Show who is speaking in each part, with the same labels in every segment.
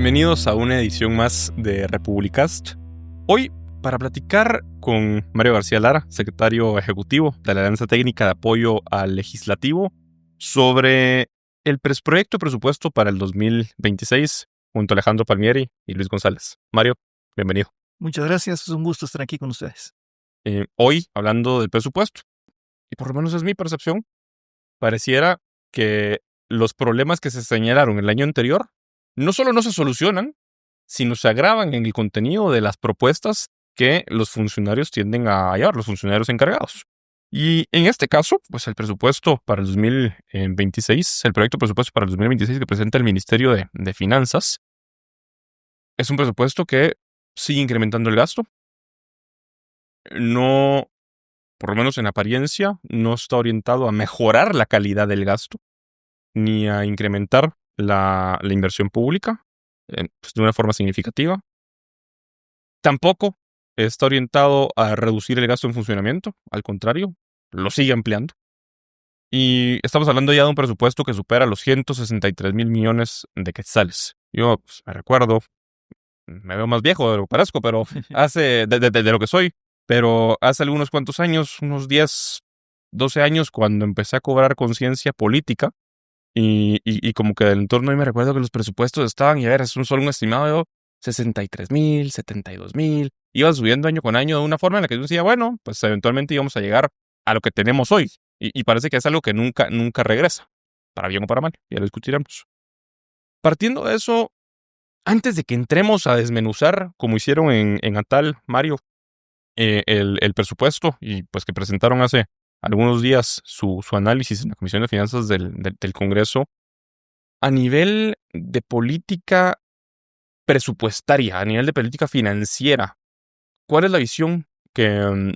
Speaker 1: Bienvenidos a una edición más de Republicast. Hoy, para platicar con Mario García Lara, secretario ejecutivo de la Alianza Técnica de Apoyo al Legislativo, sobre el proyecto de presupuesto para el 2026, junto a Alejandro Palmieri y Luis González. Mario, bienvenido.
Speaker 2: Muchas gracias, es un gusto estar aquí con ustedes.
Speaker 1: Hoy, hablando del presupuesto, y por lo menos es mi percepción, pareciera que los problemas que se señalaron el año anterior no solo no se solucionan, sino se agravan en el contenido de las propuestas que los funcionarios tienden a llevar, los funcionarios encargados. Y en este caso, pues el presupuesto para el 2026, el proyecto de presupuesto para el 2026 que presenta el Ministerio de Finanzas, es un presupuesto que sigue incrementando el gasto. No, por lo menos en apariencia, no está orientado a mejorar la calidad del gasto, ni a incrementar la inversión pública pues de una forma significativa. Tampoco está orientado a reducir el gasto en funcionamiento, al contrario, lo sigue ampliando. Y estamos hablando ya de un presupuesto que supera los 163,000 millones de quetzales. Yo pues, me recuerdo, me veo más viejo de lo que parezco, pero hace, de lo que soy, pero hace algunos cuantos años, unos 10, 12 años, cuando empecé a cobrar conciencia política, y como que del entorno ahí me recuerdo que los presupuestos estaban, y a ver, es solo un estimado de 63,000, 72,000, iban subiendo año con año de una forma en la que yo decía, bueno, pues eventualmente íbamos a llegar a lo que tenemos hoy, y parece que es algo que nunca regresa, para bien o para mal, ya lo discutiremos. Partiendo de eso, antes de que entremos a desmenuzar, como hicieron en Atal, Mario, el presupuesto, y pues que presentaron hace algunos días su análisis en la Comisión de Finanzas del Congreso, a nivel de política presupuestaria, a nivel de política financiera, ¿cuál es la visión que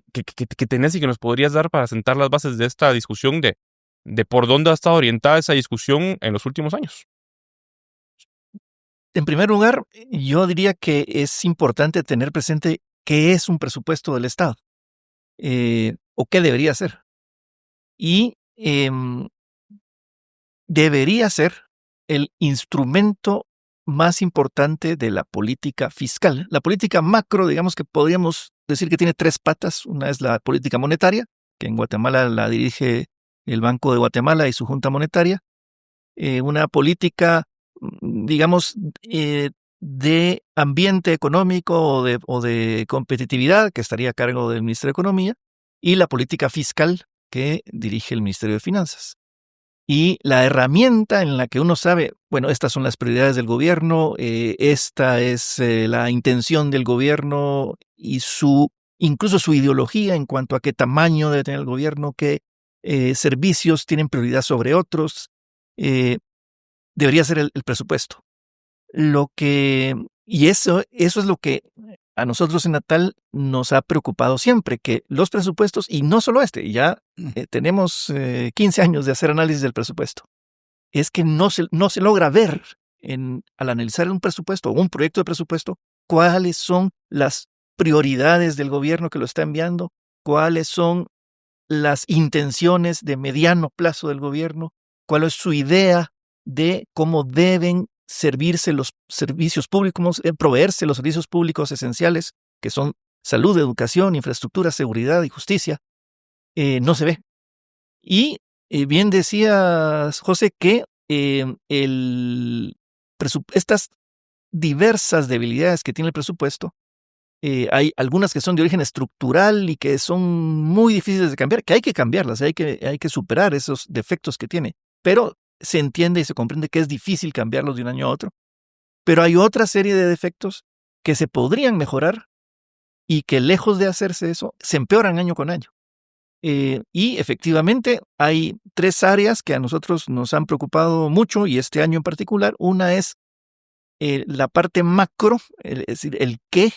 Speaker 1: tenés y que nos podrías dar para sentar las bases de esta discusión de por dónde ha estado orientada esa discusión en los últimos años?
Speaker 2: En primer lugar, yo diría que es importante tener presente qué es un presupuesto del Estado o qué debería ser. Y debería ser el instrumento más importante de la política fiscal. La política macro, digamos que podríamos decir que tiene tres patas. Una es la política monetaria, que en Guatemala la dirige el Banco de Guatemala y su Junta Monetaria. Una política, digamos, de ambiente económico o de competitividad, que estaría a cargo del Ministerio de Economía, y la política fiscal, que dirige el Ministerio de Finanzas. Y la herramienta en la que uno sabe, bueno, estas son las prioridades del gobierno, esta es la intención del gobierno y incluso su ideología en cuanto a qué tamaño debe tener el gobierno, qué servicios tienen prioridad sobre otros, debería ser el presupuesto. Y eso es lo que a nosotros en Natal nos ha preocupado siempre, que los presupuestos, y no solo ya tenemos 15 años de hacer análisis del presupuesto, es que no se logra ver al analizar un presupuesto o un proyecto de presupuesto cuáles son las prioridades del gobierno que lo está enviando, cuáles son las intenciones de mediano plazo del gobierno, cuál es su idea de cómo deben servirse los servicios públicos, proveerse los servicios públicos esenciales, que son salud, educación, infraestructura, seguridad y justicia, no se ve. Y bien decías, José, que estas diversas debilidades que tiene el presupuesto, hay algunas que son de origen estructural y que son muy difíciles de cambiar, que hay que cambiarlas, hay que superar esos defectos que tiene, pero se entiende y se comprende que es difícil cambiarlos de un año a otro. Pero hay otra serie de defectos que se podrían mejorar y que lejos de hacerse eso, se empeoran año con año. Y efectivamente hay tres áreas que a nosotros nos han preocupado mucho y este año en particular. Una es la parte macro, es decir, el qué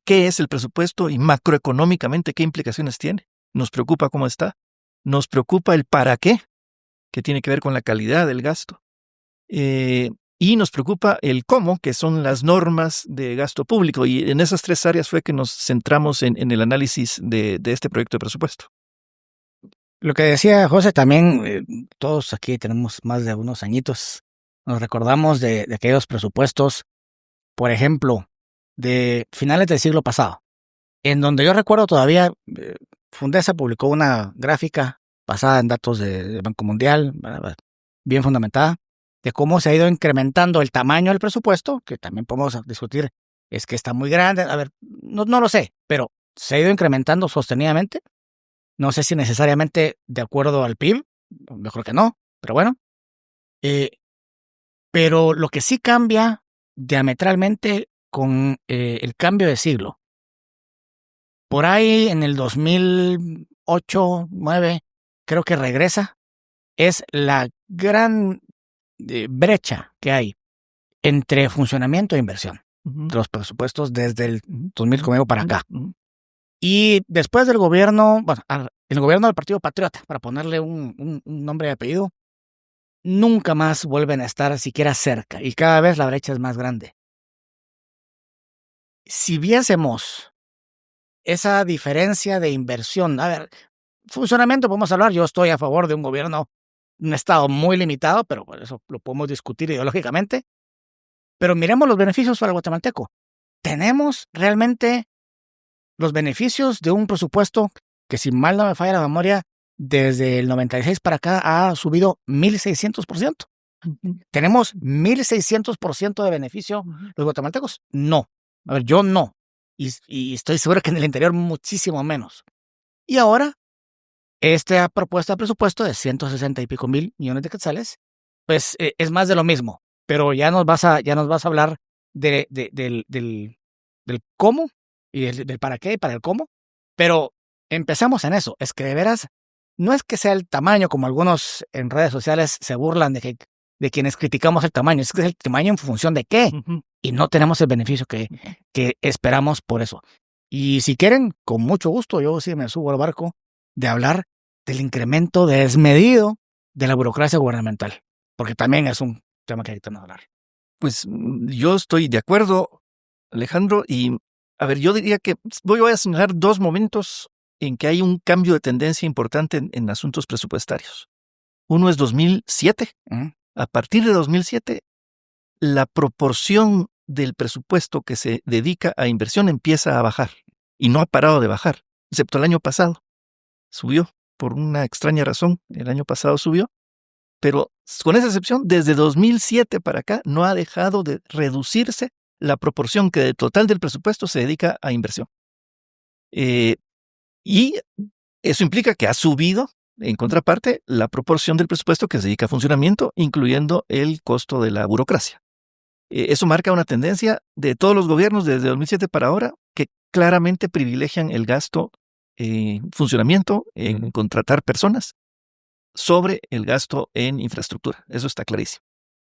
Speaker 2: es el presupuesto y macroeconómicamente qué implicaciones tiene. Nos preocupa cómo está. Nos preocupa el para qué, que tiene que ver con la calidad del gasto. Y nos preocupa el cómo, que son las normas de gasto público. Y en esas tres áreas fue que nos centramos en el análisis de este proyecto de presupuesto.
Speaker 3: Lo que decía José también, todos aquí tenemos más de unos añitos, nos recordamos de aquellos presupuestos, por ejemplo, de finales del siglo pasado, en donde yo recuerdo todavía, Fundesa publicó una gráfica basada en datos del Banco Mundial, bien fundamentada, de cómo se ha ido incrementando el tamaño del presupuesto, que también podemos discutir, es que está muy grande, a ver, no lo sé, pero se ha ido incrementando sostenidamente. No sé si necesariamente de acuerdo al PIB, yo creo que no, pero bueno. Pero lo que sí cambia diametralmente con el cambio de siglo. Por ahí en el 2008, 2009, creo que regresa, es la gran brecha que hay entre funcionamiento e inversión de los presupuestos desde el 2000 conmigo para acá. Y después del gobierno, bueno, el gobierno del Partido Patriota, para ponerle un nombre y apellido, nunca más vuelven a estar siquiera cerca y cada vez la brecha es más grande. Si viésemos esa diferencia de inversión, a ver, funcionamiento podemos hablar, yo estoy a favor de un gobierno, un estado muy limitado, pero por eso lo podemos discutir ideológicamente, pero miremos los beneficios para el guatemalteco. Tenemos realmente los beneficios de un presupuesto que, si mal no me falla la memoria, desde el 96 para acá ha subido 1,600%. ¿Tenemos 1,600% de beneficio los guatemaltecos? No. A ver, yo no. Y estoy seguro que en el interior muchísimo menos. Y ahora, esta propuesta de presupuesto de 160 y pico mil millones de quetzales, pues es más de lo mismo. Pero ya nos vas a hablar del cómo y del para qué y para el cómo. Pero empezamos en eso. Es que de veras, no es que sea el tamaño, como algunos en redes sociales se burlan de quienes criticamos el tamaño. Es que es el tamaño en función de qué. Y no tenemos el beneficio que esperamos por eso. Y si quieren, con mucho gusto, yo sí me subo al barco de hablar del incremento desmedido de la burocracia gubernamental. Porque también es un tema que hay que hablar.
Speaker 2: Pues yo estoy de acuerdo, Alejandro, y a ver, yo diría que voy a señalar dos momentos en que hay un cambio de tendencia importante en asuntos presupuestarios. Uno es 2007. A partir de 2007, la proporción del presupuesto que se dedica a inversión empieza a bajar y no ha parado de bajar, excepto el año pasado. Subió por una extraña razón, el año pasado subió, pero con esa excepción, desde 2007 para acá no ha dejado de reducirse la proporción que del total del presupuesto se dedica a inversión. Y eso implica que ha subido, en contraparte, la proporción del presupuesto que se dedica a funcionamiento, incluyendo el costo de la burocracia. Eso marca una tendencia de todos los gobiernos desde 2007 para ahora que claramente privilegian el gasto en funcionamiento, en contratar personas, sobre el gasto en infraestructura. Eso está clarísimo.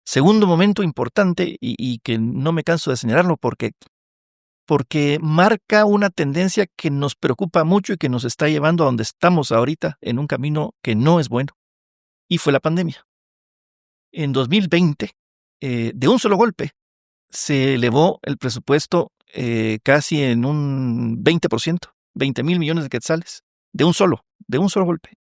Speaker 2: Segundo momento importante, y que no me canso de señalarlo porque marca una tendencia que nos preocupa mucho y que nos está llevando a donde estamos ahorita, en un camino que no es bueno, y fue la pandemia. En 2020, de un solo golpe, se elevó el presupuesto casi en un 20%, 20,000 millones de quetzales, de un solo golpe,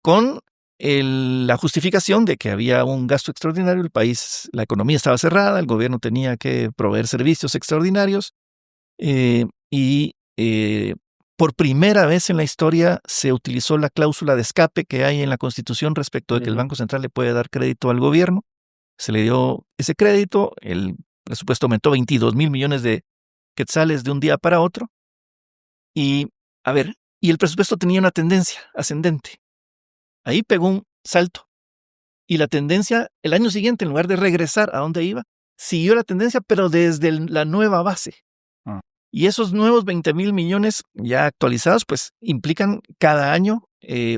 Speaker 2: con la justificación de que había un gasto extraordinario, el país, la economía estaba cerrada, el gobierno tenía que proveer servicios extraordinarios y por primera vez en la historia se utilizó la cláusula de escape que hay en la Constitución respecto de que el Banco Central le puede dar crédito al gobierno. Se le dio ese crédito, el presupuesto aumentó 22,000 millones de quetzales de un día para otro y el presupuesto tenía una tendencia ascendente. Ahí pegó un salto. Y la tendencia, el año siguiente, en lugar de regresar a donde iba, siguió la tendencia, pero desde la nueva base. Y esos nuevos 20,000 millones ya actualizados, pues implican cada año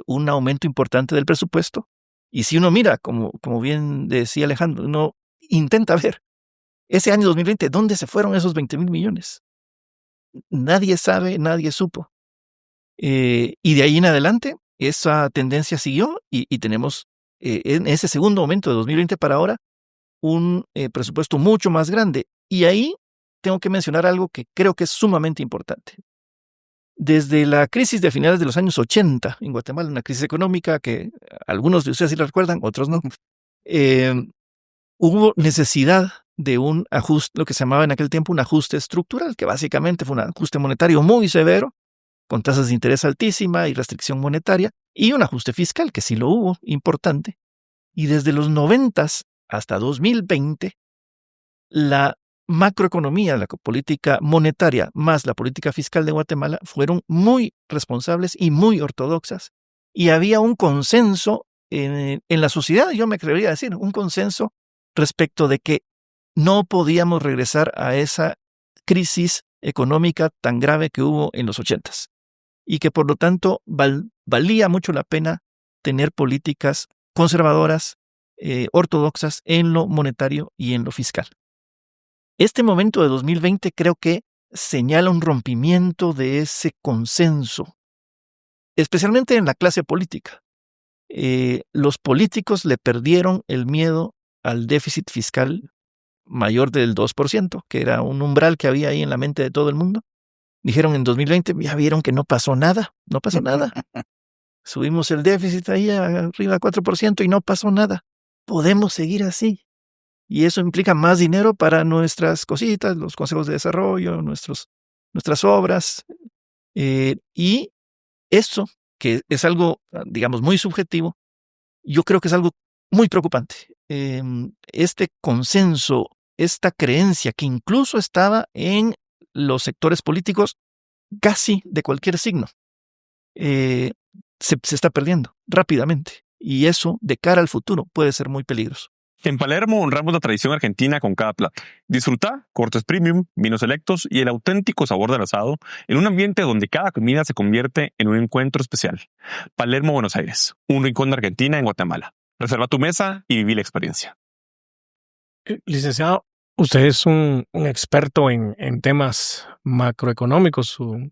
Speaker 2: un aumento importante del presupuesto. Y si uno mira, como bien decía Alejandro, uno intenta ver ese año 2020, ¿dónde se fueron esos 20,000 millones? Nadie sabe, nadie supo. Y de ahí en adelante, esa tendencia siguió y tenemos en ese segundo momento de 2020 para ahora un presupuesto mucho más grande. Y ahí tengo que mencionar algo que creo que es sumamente importante. Desde la crisis de finales de los años 80 en Guatemala, una crisis económica que algunos de ustedes sí la recuerdan, otros no, hubo necesidad de un ajuste, lo que se llamaba en aquel tiempo un ajuste estructural, que básicamente fue un ajuste monetario muy severo, con tasas de interés altísima y restricción monetaria, y un ajuste fiscal, que sí lo hubo, importante. Y desde los 90 hasta 2020, la macroeconomía, la política monetaria más la política fiscal de Guatemala fueron muy responsables y muy ortodoxas. Y había un consenso en la sociedad, yo me atrevería a decir, un consenso respecto de que no podíamos regresar a esa crisis económica tan grave que hubo en los 80s. Y que por lo tanto valía mucho la pena tener políticas conservadoras, ortodoxas en lo monetario y en lo fiscal. Este momento de 2020 creo que señala un rompimiento de ese consenso, especialmente en la clase política. Los políticos le perdieron el miedo al déficit fiscal mayor del 2%, que era un umbral que había ahí en la mente de todo el mundo. Dijeron en 2020, ya vieron que no pasó nada. Subimos el déficit ahí arriba a 4% y no pasó nada. Podemos seguir así. Y eso implica más dinero para nuestras cositas, los consejos de desarrollo, nuestras obras. Y eso, que es algo, digamos, muy subjetivo, yo creo que es algo muy preocupante. Este consenso, esta creencia que incluso estaba en los sectores políticos casi de cualquier signo, se está perdiendo rápidamente. Y eso, de cara al futuro, puede ser muy peligroso.
Speaker 1: En Palermo honramos la tradición argentina con cada plato. Disfruta cortes premium, vinos selectos y el auténtico sabor del asado en un ambiente donde cada comida se convierte en un encuentro especial. Palermo, Buenos Aires, un rincón de Argentina en Guatemala. Reserva tu mesa y viví la experiencia.
Speaker 4: Licenciado, usted es un experto en temas macroeconómicos, su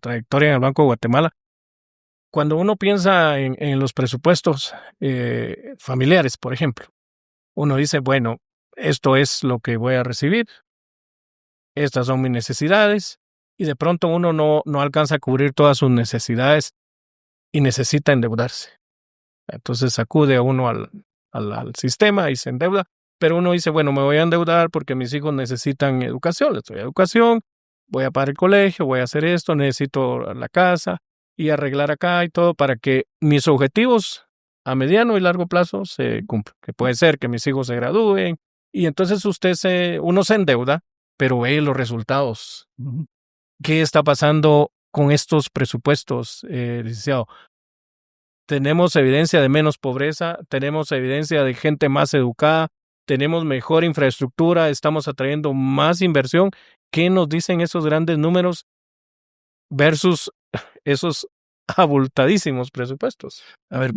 Speaker 4: trayectoria en el Banco de Guatemala. Cuando uno piensa en los presupuestos familiares, por ejemplo, uno dice, bueno, esto es lo que voy a recibir, estas son mis necesidades, y de pronto uno no alcanza a cubrir todas sus necesidades y necesita endeudarse. Entonces acude uno al sistema y se endeuda, pero uno dice, bueno, me voy a endeudar porque mis hijos necesitan educación, les doy educación, voy a pagar el colegio, voy a hacer esto, necesito la casa y arreglar acá y todo para que mis objetivos a mediano y largo plazo se cumplan. Que puede ser que mis hijos se gradúen y entonces uno se endeuda, pero ve los resultados. ¿Qué está pasando con estos presupuestos, licenciado? Tenemos evidencia de menos pobreza, tenemos evidencia de gente más educada, tenemos mejor infraestructura, estamos atrayendo más inversión. ¿Qué nos dicen esos grandes números versus esos abultadísimos presupuestos?
Speaker 2: A ver,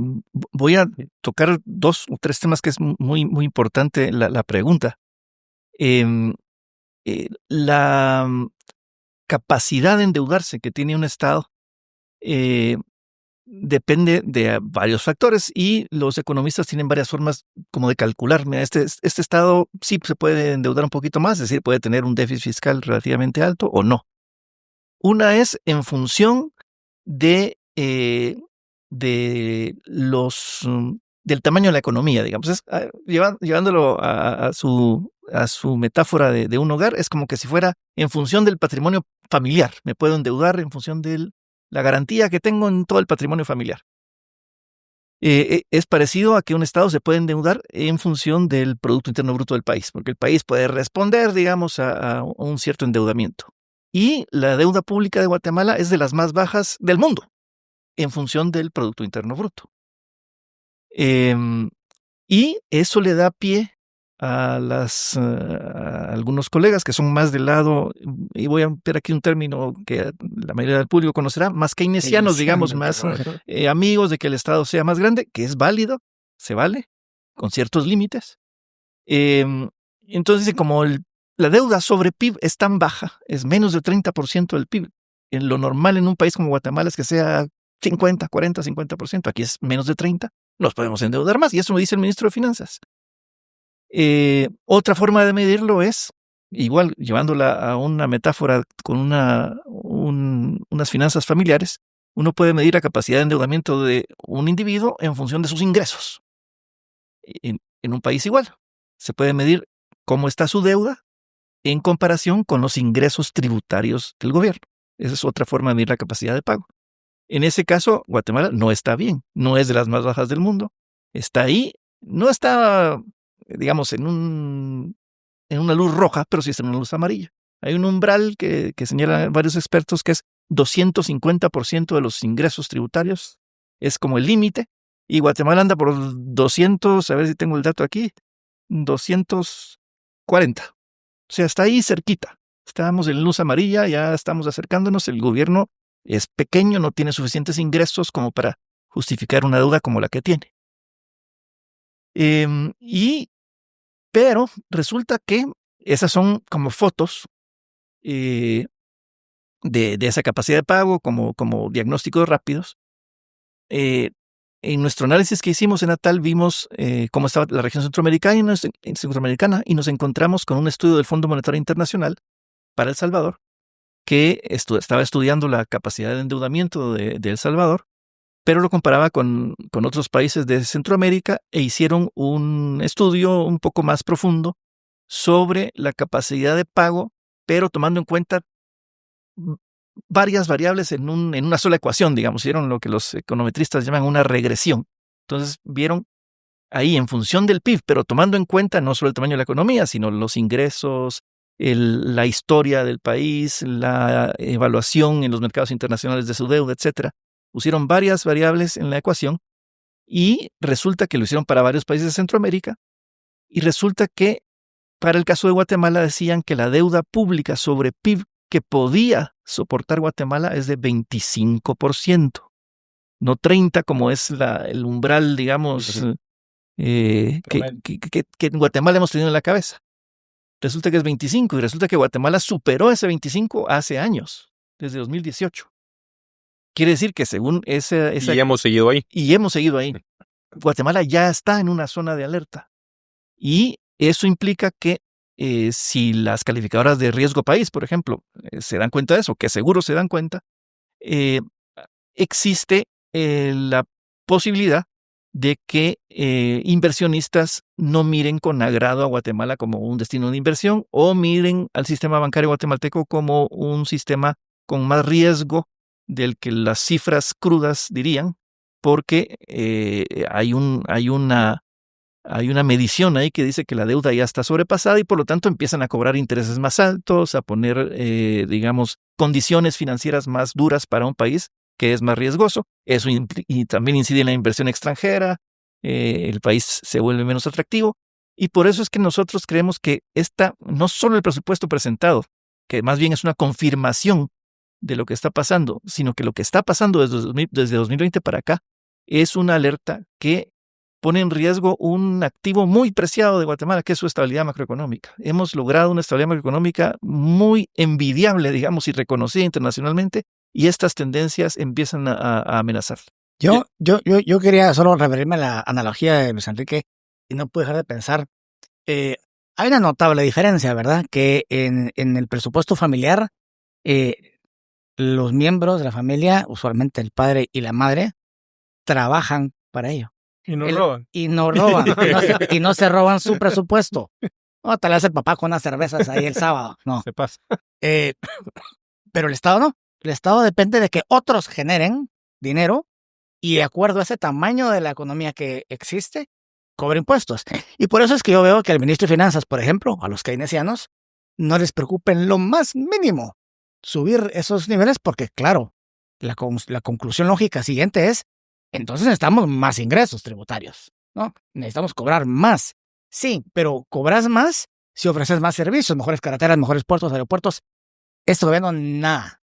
Speaker 2: voy a tocar 2 o 3 temas que es muy, muy importante la pregunta. La capacidad de endeudarse que tiene un Estado depende de varios factores y los economistas tienen varias formas como de calcular. Mira, este Estado sí se puede endeudar un poquito más, es decir, puede tener un déficit fiscal relativamente alto o no. Una es en función del tamaño de la economía, digamos. Llevándolo a su metáfora de un hogar, es como que si fuera en función del patrimonio familiar. Me puedo endeudar en función de la garantía que tengo en todo el patrimonio familiar. Es parecido a que un Estado se puede endeudar en función del Producto Interno Bruto del país, porque el país puede responder, digamos, a un cierto endeudamiento. Y la deuda pública de Guatemala es de las más bajas del mundo, en función del Producto Interno Bruto. Y eso le da pie a algunos colegas que son más del lado, y voy a ver aquí un término que la mayoría del público conocerá, más keynesianos, digamos, más amigos de que el Estado sea más grande, que es válido, se vale, con ciertos límites. Entonces, como la deuda sobre PIB es tan baja, es menos del 30% del PIB. En lo normal en un país como Guatemala es que sea 50, 40, 50%. Aquí es menos de 30%. Nos podemos endeudar más. Y eso lo dice el ministro de Finanzas. Otra forma de medirlo es, igual llevándola a una metáfora con unas finanzas familiares, uno puede medir la capacidad de endeudamiento de un individuo en función de sus ingresos. En un país igual. Se puede medir cómo está su deuda en comparación con los ingresos tributarios del gobierno. Esa es otra forma de medir la capacidad de pago. En ese caso, Guatemala no está bien, no es de las más bajas del mundo. Está ahí, no está, digamos, en una luz roja, pero sí está en una luz amarilla. Hay un umbral que señalan varios expertos que es 250% de los ingresos tributarios. Es como el límite. Y Guatemala anda por 200, a ver si tengo el dato aquí, 240. O sea, está ahí cerquita. Estamos en luz amarilla, ya estamos acercándonos. El gobierno es pequeño, no tiene suficientes ingresos como para justificar una deuda como la que tiene. Pero resulta que esas son como fotos de esa capacidad de pago, como diagnósticos rápidos. En nuestro análisis que hicimos en Natal vimos cómo estaba la región centroamericana y nos encontramos con un estudio del Fondo Monetario Internacional para El Salvador que estaba estudiando la capacidad de endeudamiento de El Salvador, pero lo comparaba con otros países de Centroamérica e hicieron un estudio un poco más profundo sobre la capacidad de pago, pero tomando en cuenta varias variables en una sola ecuación, digamos. Hicieron lo que los econometristas llaman una regresión. Entonces vieron ahí en función del PIB, pero tomando en cuenta no solo el tamaño de la economía, sino los ingresos, la historia del país, la evaluación en los mercados internacionales de su deuda, etc. Pusieron varias variables en la ecuación y resulta que lo hicieron para varios países de Centroamérica y resulta que para el caso de Guatemala decían que la deuda pública sobre PIB que podía soportar Guatemala es de 25%, no 30% como es el umbral, digamos, que en Guatemala hemos tenido en la cabeza. Resulta que es 25% y resulta que Guatemala superó ese 25% hace años, desde 2018. Quiere decir que según esa...
Speaker 1: Y hemos seguido ahí.
Speaker 2: Y hemos seguido ahí. Guatemala ya está en una zona de alerta. Y eso implica que si las calificadoras de riesgo país, por ejemplo, se dan cuenta de eso, que seguro se dan cuenta, existe la posibilidad de que inversionistas no miren con agrado a Guatemala como un destino de inversión o miren al sistema bancario guatemalteco como un sistema con más riesgo del que las cifras crudas dirían, porque hay una medición ahí que dice que la deuda ya está sobrepasada y por lo tanto empiezan a cobrar intereses más altos, a poner, digamos, condiciones financieras más duras para un país que es más riesgoso. Eso y también incide en la inversión extranjera, el país se vuelve menos atractivo y por eso es que nosotros creemos que no solo el presupuesto presentado, que más bien es una confirmación de lo que está pasando, sino que lo que está pasando desde 2020 para acá es una alerta que pone en riesgo un activo muy preciado de Guatemala, que es su estabilidad macroeconómica. Hemos logrado una estabilidad macroeconómica muy envidiable, digamos, y reconocida internacionalmente, y estas tendencias empiezan a amenazar.
Speaker 3: Yo quería solo referirme a la analogía de Luis Enrique y no pude dejar de pensar. Hay una notable diferencia, ¿verdad? Que en el presupuesto familiar, los miembros de la familia, usualmente el padre y la madre, trabajan para ello.
Speaker 4: Y no roban.
Speaker 3: Y no roban. y no se roban su presupuesto. No, tal vez el papá con unas cervezas ahí el sábado. No.
Speaker 4: Se pasa.
Speaker 3: Pero el Estado no. El Estado depende de que otros generen dinero y de acuerdo a ese tamaño de la economía que existe, cobre impuestos. Y por eso es que yo veo que al ministro de Finanzas, por ejemplo, a los keynesianos, no les preocupa en lo más mínimo subir esos niveles porque, claro, la conclusión lógica siguiente es entonces necesitamos más ingresos tributarios, ¿no? Necesitamos cobrar más. Sí, pero cobras más si ofreces más servicios, mejores carreteras, mejores puertos, aeropuertos. Este gobierno, nada.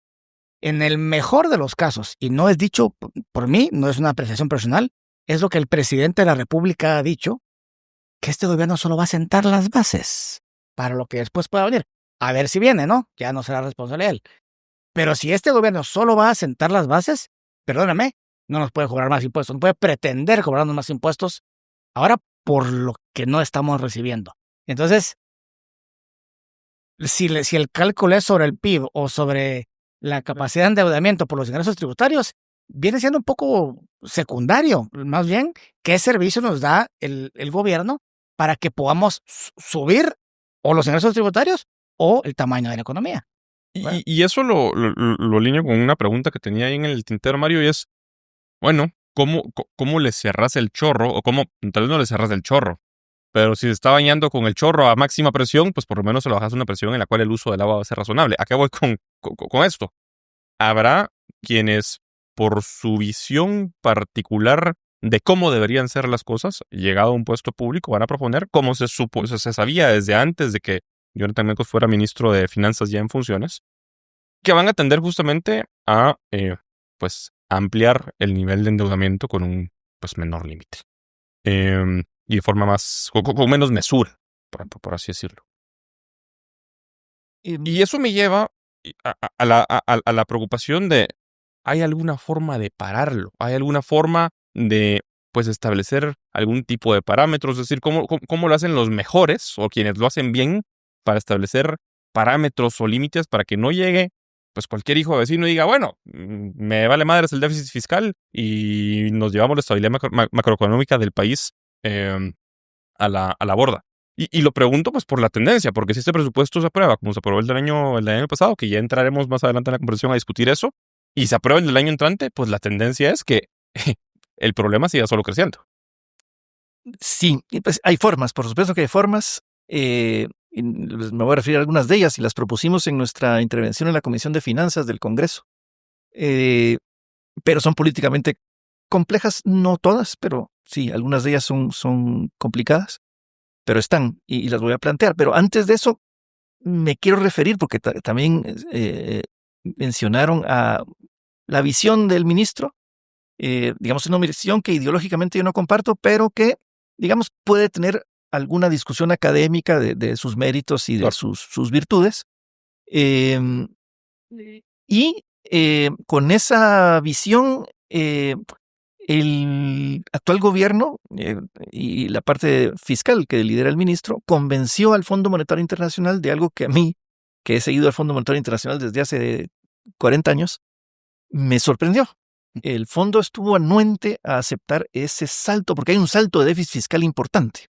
Speaker 3: En el mejor de los casos, y no es dicho por mí, no es una apreciación personal, es lo que el presidente de la República ha dicho, que este gobierno solo va a sentar las bases para lo que después pueda venir. A ver si viene, ¿no? Ya no será responsable él. Pero si este gobierno solo va a sentar las bases, perdóname, no nos puede cobrar más impuestos, no puede pretender cobrarnos más impuestos ahora por lo que no estamos recibiendo. Entonces, si el cálculo es sobre el PIB o sobre la capacidad de endeudamiento por los ingresos tributarios, viene siendo un poco secundario. Más bien, ¿qué servicio nos da el gobierno para que podamos subir o los ingresos tributarios o el tamaño de la economía.
Speaker 1: Y eso lo alineo con una pregunta que tenía ahí en el tintero, Mario, y es, bueno, ¿cómo le cerras el chorro? O cómo, tal vez no le cerras el chorro, pero si se está bañando con el chorro a máxima presión, pues por lo menos se lo bajas a una presión en la cual el uso del agua va a ser razonable. ¿A qué voy con esto? Habrá quienes, por su visión particular de cómo deberían ser las cosas, llegado a un puesto público, van a proponer, como se sabía desde antes de que Jonathan Mencos fuera ministro de Finanzas ya en funciones, que van a tender justamente a pues ampliar el nivel de endeudamiento con un pues menor límite. Y de forma más, con menos mesura, por así decirlo. Y eso me lleva a la preocupación de, ¿hay alguna forma de pararlo? ¿Hay alguna forma de pues establecer algún tipo de parámetros? Es decir, ¿cómo lo hacen los mejores o quienes lo hacen bien para establecer parámetros o límites para que no llegue pues cualquier hijo de vecino y diga, bueno, me vale madres el déficit fiscal y nos llevamos la estabilidad macroeconómica del país a la borda? Y lo pregunto pues por la tendencia, porque si este presupuesto se aprueba, como se aprobó el del año pasado, que ya entraremos más adelante en la conversación a discutir eso, y se aprueba el del año entrante, pues la tendencia es que el problema siga solo creciendo.
Speaker 2: Sí, pues hay formas, por supuesto que hay formas. Me voy a referir a algunas de ellas y las propusimos en nuestra intervención en la Comisión de Finanzas del Congreso. Pero son políticamente complejas, no todas, pero sí, algunas de ellas son complicadas, pero están y las voy a plantear. Pero antes de eso, me quiero referir, porque también mencionaron a la visión del ministro, digamos, una visión que ideológicamente yo no comparto, pero que, digamos, puede tener alguna discusión académica de sus méritos y de sus virtudes. Con esa visión, el actual gobierno y la parte fiscal que lidera el ministro convenció al Fondo Monetario Internacional de algo que a mí, que he seguido al Fondo Monetario Internacional desde hace 40 años, me sorprendió. El fondo estuvo anuente a aceptar ese salto, porque hay un salto de déficit fiscal importante.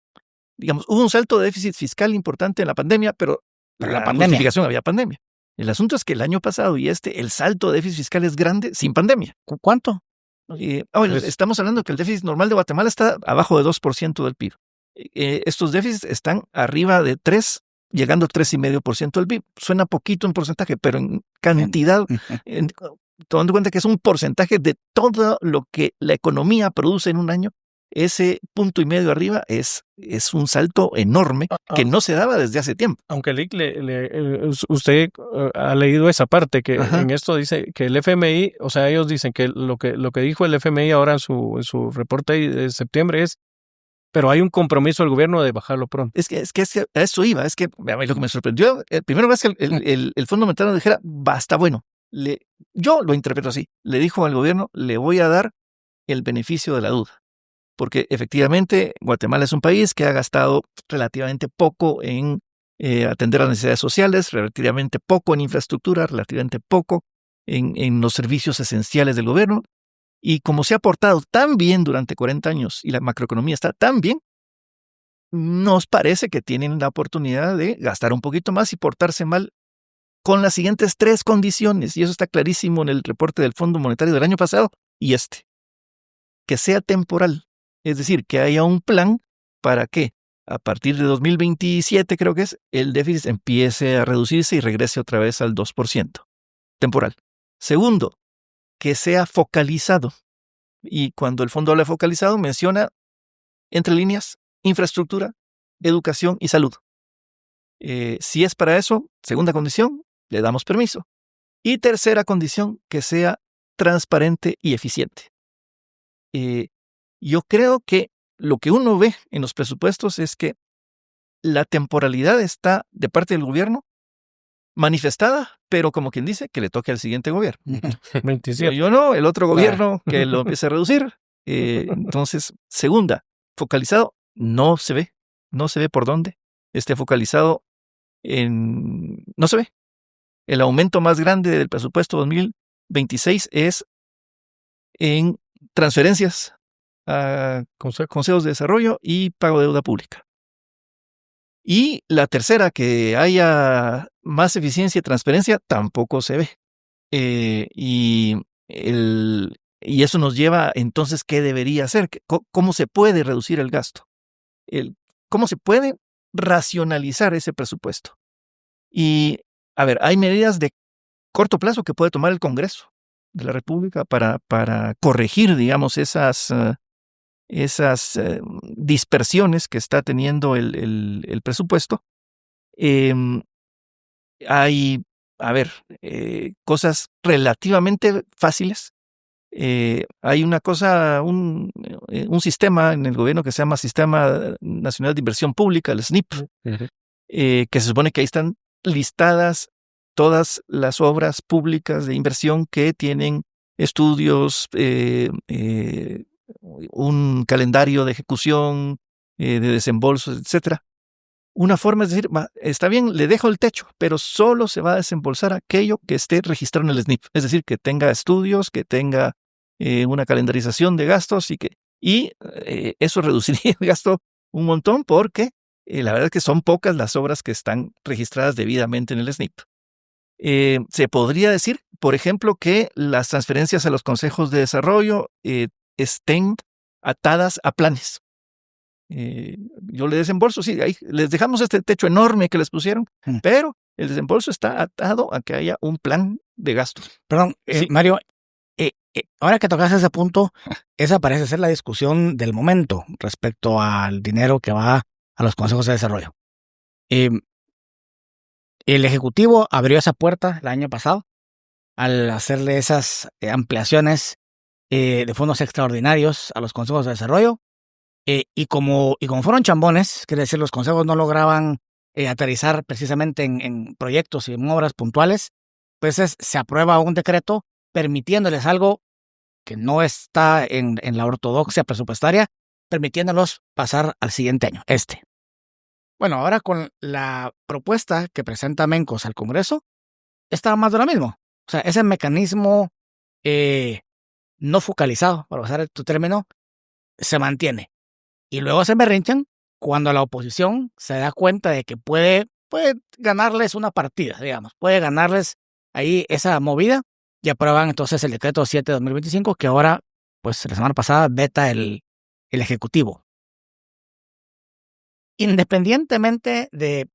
Speaker 2: Digamos, hubo un salto de déficit fiscal importante en la pandemia, pero la justificación había pandemia. El asunto es que el año pasado y el salto de déficit fiscal es grande sin pandemia.
Speaker 3: ¿Cuánto?
Speaker 2: Estamos hablando que el déficit normal de Guatemala está abajo de 2% del PIB. Estos déficits están arriba de 3%, llegando a 3,5% del PIB. Suena poquito en porcentaje, pero en cantidad, tomando en cuenta que es un porcentaje de todo lo que la economía produce en un año, ese 1,5 arriba es un salto enorme que no se daba desde hace tiempo.
Speaker 4: Aunque Lick, usted ha leído esa parte que en esto dice que el FMI, o sea, ellos dicen que lo que dijo el FMI ahora en su reporte de septiembre es, pero hay un compromiso del gobierno de bajarlo pronto.
Speaker 2: Es que a eso iba, es que lo que me sorprendió, primero es que el Fondo Monetario dijera, basta, bueno, yo lo interpreto así, le dijo al gobierno, le voy a dar el beneficio de la duda. Porque efectivamente Guatemala es un país que ha gastado relativamente poco en atender las necesidades sociales, relativamente poco en infraestructura, relativamente poco en los servicios esenciales del gobierno. Y como se ha portado tan bien durante 40 años y la macroeconomía está tan bien, nos parece que tienen la oportunidad de gastar un poquito más y portarse mal con las siguientes 3 condiciones. Y eso está clarísimo en el reporte del Fondo Monetario del año pasado y que sea temporal. Es decir, que haya un plan para que a partir de 2027, creo que es, el déficit empiece a reducirse y regrese otra vez al 2%. Temporal. Segundo, que sea focalizado. Y cuando el fondo habla de focalizado, menciona, entre líneas, infraestructura, educación y salud. Si es para eso, segunda condición, le damos permiso. Y tercera condición, que sea transparente y eficiente. Yo creo que lo que uno ve en los presupuestos es que la temporalidad está de parte del gobierno manifestada, pero como quien dice, que le toque al siguiente gobierno.
Speaker 4: 27.
Speaker 2: Yo no, el otro gobierno que lo empiece a reducir. Entonces, segunda, focalizado, no se ve por dónde esté focalizado no se ve. El aumento más grande del presupuesto 2026 es en transferencias a consejos de desarrollo y pago de deuda pública. Y la tercera, que haya más eficiencia y transparencia, tampoco se ve. Y eso nos lleva entonces, ¿qué debería hacer? ¿Cómo se puede reducir el gasto? ¿Cómo se puede racionalizar ese presupuesto? Y, a ver, hay medidas de corto plazo que puede tomar el Congreso de la República para corregir, digamos, esas dispersiones que está teniendo el presupuesto. Hay, a ver, cosas relativamente fáciles. Hay una cosa, un sistema en el gobierno que se llama Sistema Nacional de Inversión Pública, el SNIP, que se supone que ahí están listadas todas las obras públicas de inversión que tienen estudios, un calendario de ejecución, de desembolsos, etcétera. Una forma es decir, está bien, le dejo el techo, pero solo se va a desembolsar aquello que esté registrado en el SNIP. Es decir, que tenga estudios, que tenga una calendarización de gastos y eso reduciría el gasto un montón porque la verdad es que son pocas las obras que están registradas debidamente en el SNIP. Se podría decir, por ejemplo, que las transferencias a los consejos de desarrollo estén atadas a planes. Yo le desembolso, sí, ahí les dejamos este techo enorme que les pusieron, pero el desembolso está atado a que haya un plan de gasto.
Speaker 3: Perdón,
Speaker 2: Sí.
Speaker 3: Mario, ahora que tocas ese punto, esa parece ser la discusión del momento respecto al dinero que va a los consejos de desarrollo. El Ejecutivo abrió esa puerta el año pasado al hacerle esas ampliaciones de fondos extraordinarios a los consejos de desarrollo. Y como fueron chambones, quiere decir, los consejos no lograban aterrizar precisamente en proyectos y en obras puntuales, pues se aprueba un decreto permitiéndoles algo que no está en la ortodoxia presupuestaria, permitiéndolos pasar al siguiente año, Bueno, ahora con la propuesta que presenta Mencos al Congreso, está más de lo mismo. O sea, ese mecanismo no focalizado, para usar tu término, se mantiene. Y luego se berrinchan cuando la oposición se da cuenta de que puede ganarles una partida, digamos. Puede ganarles ahí esa movida y aprueban entonces el decreto 7 de 2025 que ahora, pues la semana pasada, veta el Ejecutivo. Independientemente de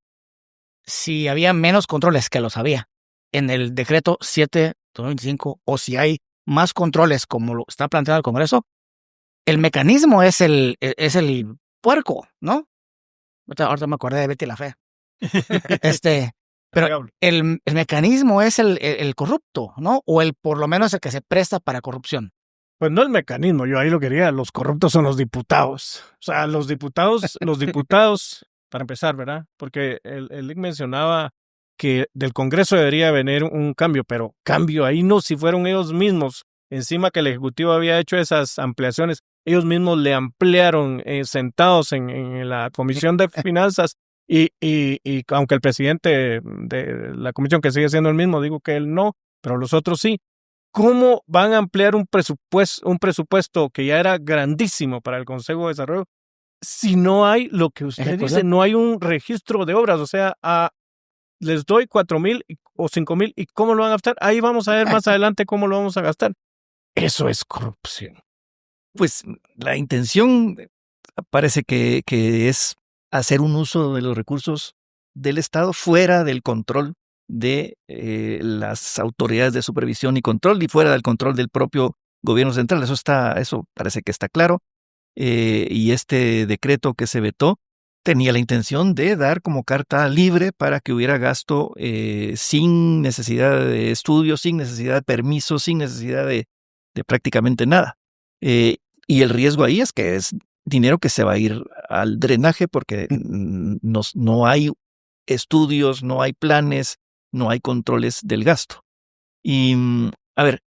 Speaker 3: si había menos controles, que los había, en el decreto 7 de 2025 o si hay más controles como lo está planteado el Congreso, el mecanismo es el puerco, ¿no? Ahorita me acordé de Betty la Fea. Pero el mecanismo es el corrupto, ¿no? O por lo menos el que se presta para corrupción.
Speaker 4: Pues no el mecanismo, yo ahí lo quería, los corruptos son los diputados. O sea, los diputados, para empezar, ¿verdad? Porque él mencionaba que del Congreso debería venir un cambio, pero cambio ahí no, si fueron ellos mismos, encima que el Ejecutivo había hecho esas ampliaciones, ellos mismos le ampliaron sentados en la Comisión de Finanzas y aunque el presidente de la comisión, que sigue siendo el mismo, digo que él no, pero los otros sí. ¿Cómo van a ampliar un presupuesto que ya era grandísimo para el Consejo de Desarrollo si no hay lo que usted dice, no hay un registro de obras? O sea, les doy 4,000 o 5,000 y ¿cómo lo van a gastar? Ahí vamos a ver más adelante cómo lo vamos a gastar. Eso es corrupción.
Speaker 2: Pues la intención parece que es hacer un uso de los recursos del Estado fuera del control de las autoridades de supervisión y control y fuera del control del propio gobierno central. Eso parece que está claro. Y este decreto que se vetó tenía la intención de dar como carta libre para que hubiera gasto sin necesidad de estudios, sin necesidad de permisos, sin necesidad de prácticamente nada. Y el riesgo ahí es que es dinero que se va a ir al drenaje porque no hay estudios, no hay planes, no hay controles del gasto. Y, a ver,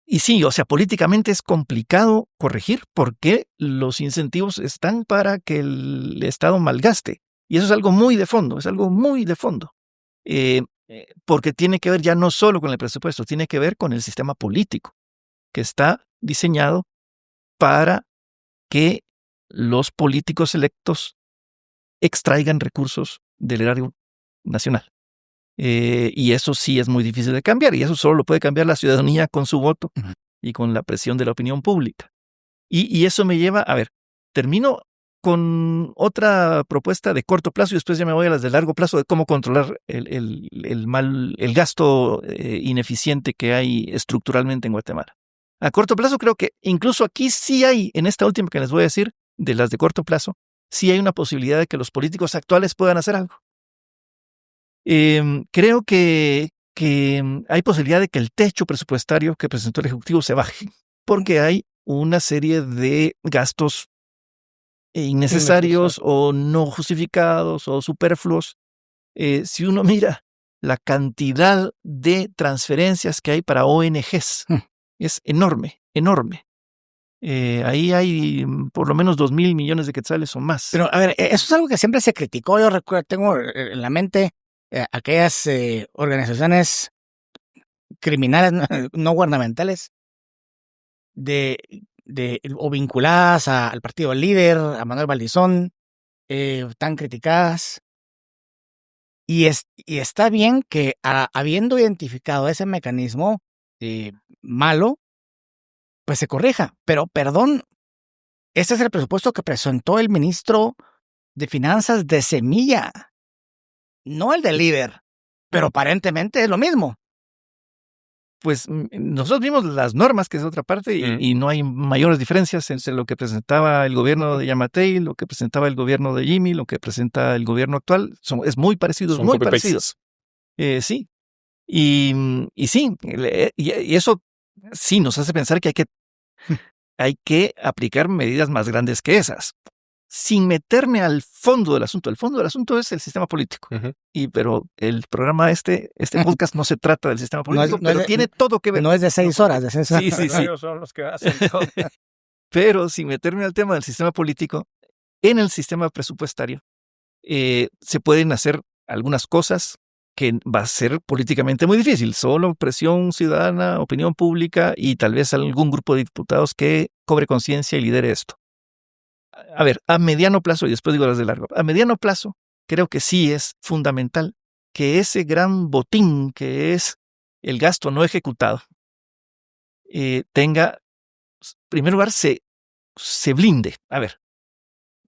Speaker 2: y sí, o sea, políticamente es complicado corregir porque los incentivos están para que el Estado malgaste. Y eso es algo muy de fondo, porque tiene que ver ya no solo con el presupuesto, tiene que ver con el sistema político, que está diseñado para que los políticos electos extraigan recursos del erario nacional. Y eso sí es muy difícil de cambiar, y eso solo lo puede cambiar la ciudadanía con su voto y con la presión de la opinión pública. Y eso me lleva, a ver, termino con otra propuesta de corto plazo y después ya me voy a las de largo plazo de cómo controlar el gasto ineficiente que hay estructuralmente en Guatemala. A corto plazo creo que incluso aquí sí hay, en esta última que les voy a decir, de las de corto plazo, sí hay una posibilidad de que los políticos actuales puedan hacer algo. Creo que hay posibilidad de que el techo presupuestario que presentó el Ejecutivo se baje, porque hay una serie de gastos innecesarios o no justificados o superfluos. Si uno mira la cantidad de transferencias que hay para ONGs, es enorme, enorme. Ahí hay por lo menos 2,000 millones de quetzales o más.
Speaker 3: Pero, a ver, eso es algo que siempre se criticó. Yo recuerdo, tengo en la mente aquellas organizaciones criminales no gubernamentales o vinculadas al partido líder, a Manuel Valdizón, tan criticadas. Y está bien que habiendo identificado ese mecanismo malo, pues se corrija. Pero, perdón, este es el presupuesto que presentó el ministro de Finanzas de Semilla, no el del líder, pero aparentemente es lo mismo.
Speaker 2: Pues nosotros vimos las normas, que es otra parte, y no hay mayores diferencias entre lo que presentaba el gobierno de Yamatei, lo que presentaba el gobierno de Jimmy, lo que presenta el gobierno actual. Es muy parecido,
Speaker 1: Son
Speaker 2: muy parecidos. Sí. Y sí, y eso sí nos hace pensar que hay que aplicar medidas más grandes que esas. Sin meterme al fondo del asunto. El fondo del asunto es el sistema político. Pero el programa, este podcast no se trata del sistema político, pero tiene todo que ver.
Speaker 3: No es de 6 horas. De 6 horas.
Speaker 2: Sí.
Speaker 4: Ellos son los que hacen todo.
Speaker 2: Pero sin meterme al tema del sistema político, en el sistema presupuestario se pueden hacer algunas cosas que va a ser políticamente muy difícil. Solo presión ciudadana, opinión pública y tal vez algún grupo de diputados que cobre conciencia y lidere esto. A ver, a mediano plazo, y después digo las de largo, a mediano plazo creo que sí es fundamental que ese gran botín que es el gasto no ejecutado tenga, en primer lugar, se blinde. A ver,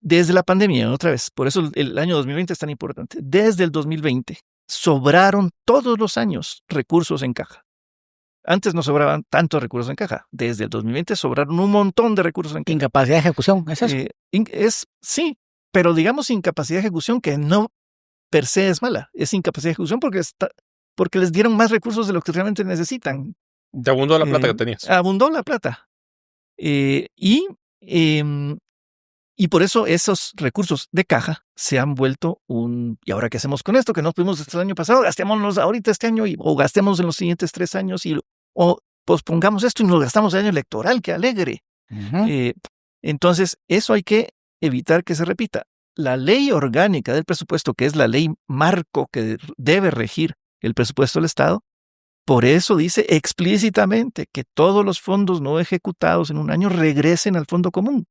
Speaker 2: desde la pandemia, otra vez, por eso el año 2020 es tan importante, desde el 2020 sobraron todos los años recursos en caja. Antes no sobraban tantos recursos en caja. Desde el 2020 sobraron un montón de recursos en caja.
Speaker 3: Incapacidad de ejecución, ¿es eso?
Speaker 2: Sí, pero digamos incapacidad de ejecución que no per se es mala. Es incapacidad de ejecución porque les dieron más recursos de lo que realmente necesitan.
Speaker 1: Te abundó la plata que tenías.
Speaker 2: Abundó la plata. Y por eso esos recursos de caja se han vuelto ¿y ahora qué hacemos con esto? Que no pudimos el año pasado, gastémonos ahorita este año o gastemos en los siguientes 3 años o pospongamos esto y nos gastamos el año electoral, ¡qué alegre! Entonces, eso hay que evitar que se repita. La ley orgánica del presupuesto, que es la ley marco que debe regir el presupuesto del Estado, por eso dice explícitamente que todos los fondos no ejecutados en un año regresen al fondo común.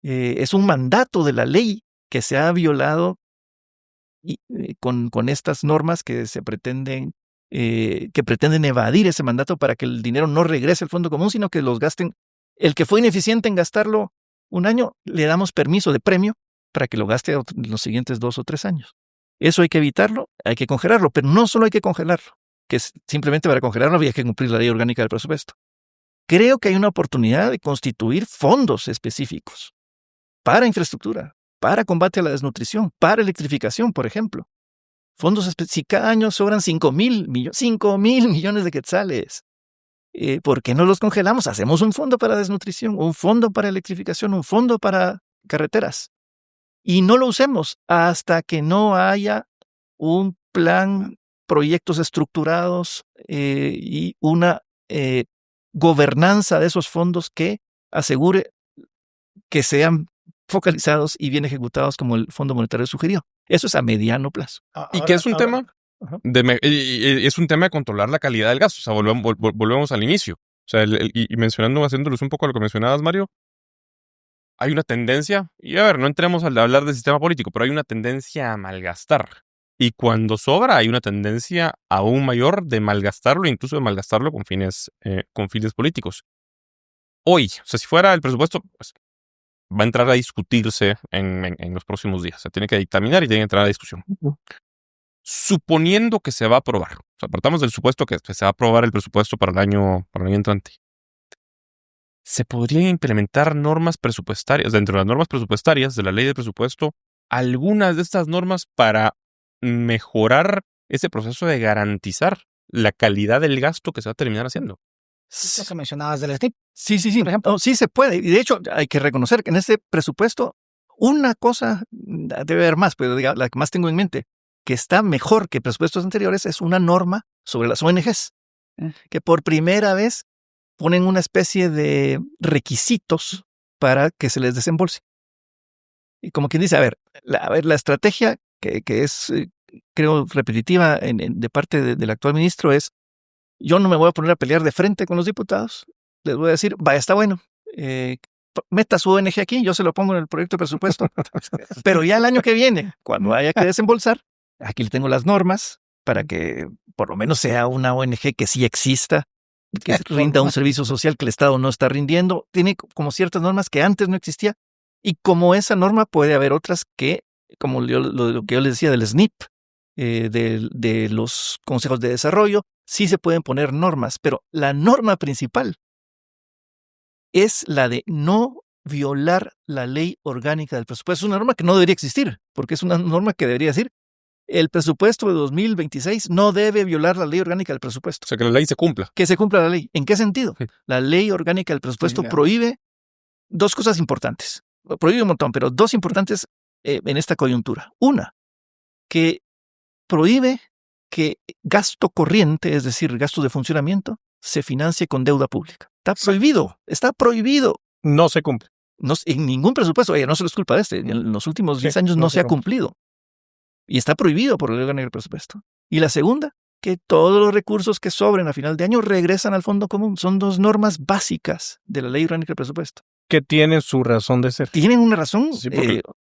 Speaker 2: Es un mandato de la ley que se ha violado con estas normas que pretenden evadir ese mandato para que el dinero no regrese al fondo común, sino que los gasten. El que fue ineficiente en gastarlo un año, le damos permiso de premio para que lo gaste en los siguientes 2 o 3 años. Eso hay que evitarlo, hay que congelarlo, pero no solo hay que congelarlo, que simplemente para congelarlo había que cumplir la ley orgánica del presupuesto. Creo que hay una oportunidad de constituir fondos específicos para infraestructura, para combate a la desnutrición, para electrificación, por ejemplo. Fondos si cada año sobran 5,000 millones de quetzales, ¿por qué no los congelamos? Hacemos un fondo para desnutrición, un fondo para electrificación, un fondo para carreteras. Y no lo usemos hasta que no haya un plan, proyectos estructurados y una gobernanza de esos fondos que asegure que sean focalizados y bien ejecutados como el Fondo Monetario sugirió. Eso es a mediano plazo.
Speaker 1: Y que es un tema es un tema de controlar la calidad del gasto. O sea, volvemos al inicio. O sea, y mencionando, haciéndolos un poco a lo que mencionabas, Mario, hay una tendencia, y a ver, no entremos a hablar del sistema político, pero hay una tendencia a malgastar. Y cuando sobra, hay una tendencia aún mayor de malgastarlo, incluso de malgastarlo con fines políticos. Hoy, o sea, si fuera el presupuesto, pues, va a entrar a discutirse en los próximos días. Se tiene que dictaminar y tiene que entrar a discusión. Suponiendo que se va a aprobar, o sea, partamos del supuesto que se va a aprobar el presupuesto para el año entrante. Se podrían implementar normas presupuestarias, dentro de las normas presupuestarias de la ley de presupuesto, algunas de estas normas para mejorar ese proceso de garantizar la calidad del gasto que se va a terminar haciendo.
Speaker 3: Lo que mencionabas del SNIP.
Speaker 2: Sí.
Speaker 3: Por ejemplo.
Speaker 2: Sí se puede. Y de hecho, hay que reconocer que en este presupuesto, una cosa, debe haber más, pero la que más tengo en mente, que está mejor que presupuestos anteriores, es una norma sobre las ONGs, que por primera vez ponen una especie de requisitos para que se les desembolse. Y como quien dice, a ver, la estrategia que es, creo, repetitiva de parte del actual ministro es: yo no me voy a poner a pelear de frente con los diputados, les voy a decir, vaya, está bueno, meta su ONG aquí, yo se lo pongo en el proyecto de presupuesto, pero ya el año que viene, cuando haya que desembolsar, aquí le tengo las normas para que por lo menos sea una ONG que sí exista, que rinda un servicio social que el Estado no está rindiendo. Tiene como ciertas normas que antes no existía, y como esa norma puede haber otras que, como lo que yo les decía del SNIP, de los consejos de desarrollo, sí se pueden poner normas, pero la norma principal es la de no violar la ley orgánica del presupuesto. Es una norma que no debería existir, porque es una norma que debería decir: el presupuesto de 2026 no debe violar la ley orgánica del presupuesto.
Speaker 1: O sea, que la ley se cumpla.
Speaker 2: Que se cumpla la ley. ¿En qué sentido?
Speaker 1: Sí.
Speaker 2: La ley orgánica del presupuesto prohíbe dos cosas importantes. Prohíbe un montón, pero dos importantes en esta coyuntura. Una, que prohíbe que gasto corriente, es decir, gasto de funcionamiento, se financie con deuda pública. Está prohibido.
Speaker 4: No se cumple.
Speaker 2: No, en ningún presupuesto, no se les culpa de en los últimos 10 años no se ha cumplido. Y está prohibido por la ley orgánica del presupuesto. Y la segunda, que todos los recursos que sobren a final de año regresan al fondo común. Son dos normas básicas de la ley orgánica del presupuesto.
Speaker 4: Que tienen su razón de ser.
Speaker 2: Tienen una razón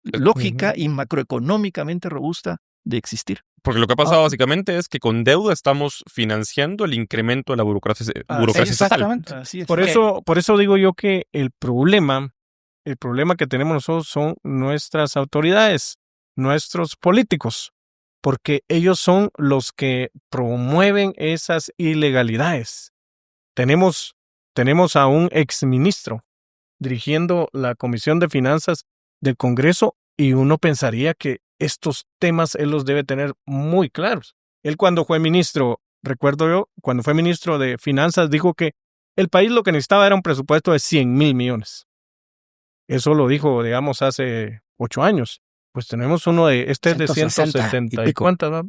Speaker 2: lógica y macroeconómicamente robusta de existir.
Speaker 1: Porque lo que ha pasado básicamente es que con deuda estamos financiando el incremento de la burocracia estatal.
Speaker 2: Así es.
Speaker 4: Por eso digo yo que el problema que tenemos nosotros son nuestras autoridades, nuestros políticos, porque ellos son los que promueven esas ilegalidades. Tenemos a un exministro dirigiendo la Comisión de Finanzas del Congreso, y uno pensaría que estos temas él los debe tener muy claros. Él, cuando fue ministro, recuerdo yo, cuando fue ministro de Finanzas, dijo que el país lo que necesitaba era un presupuesto de 100,000 millones. Eso lo dijo, digamos, hace 8 años. Pues tenemos uno es de 170 y cuántas, ¿va?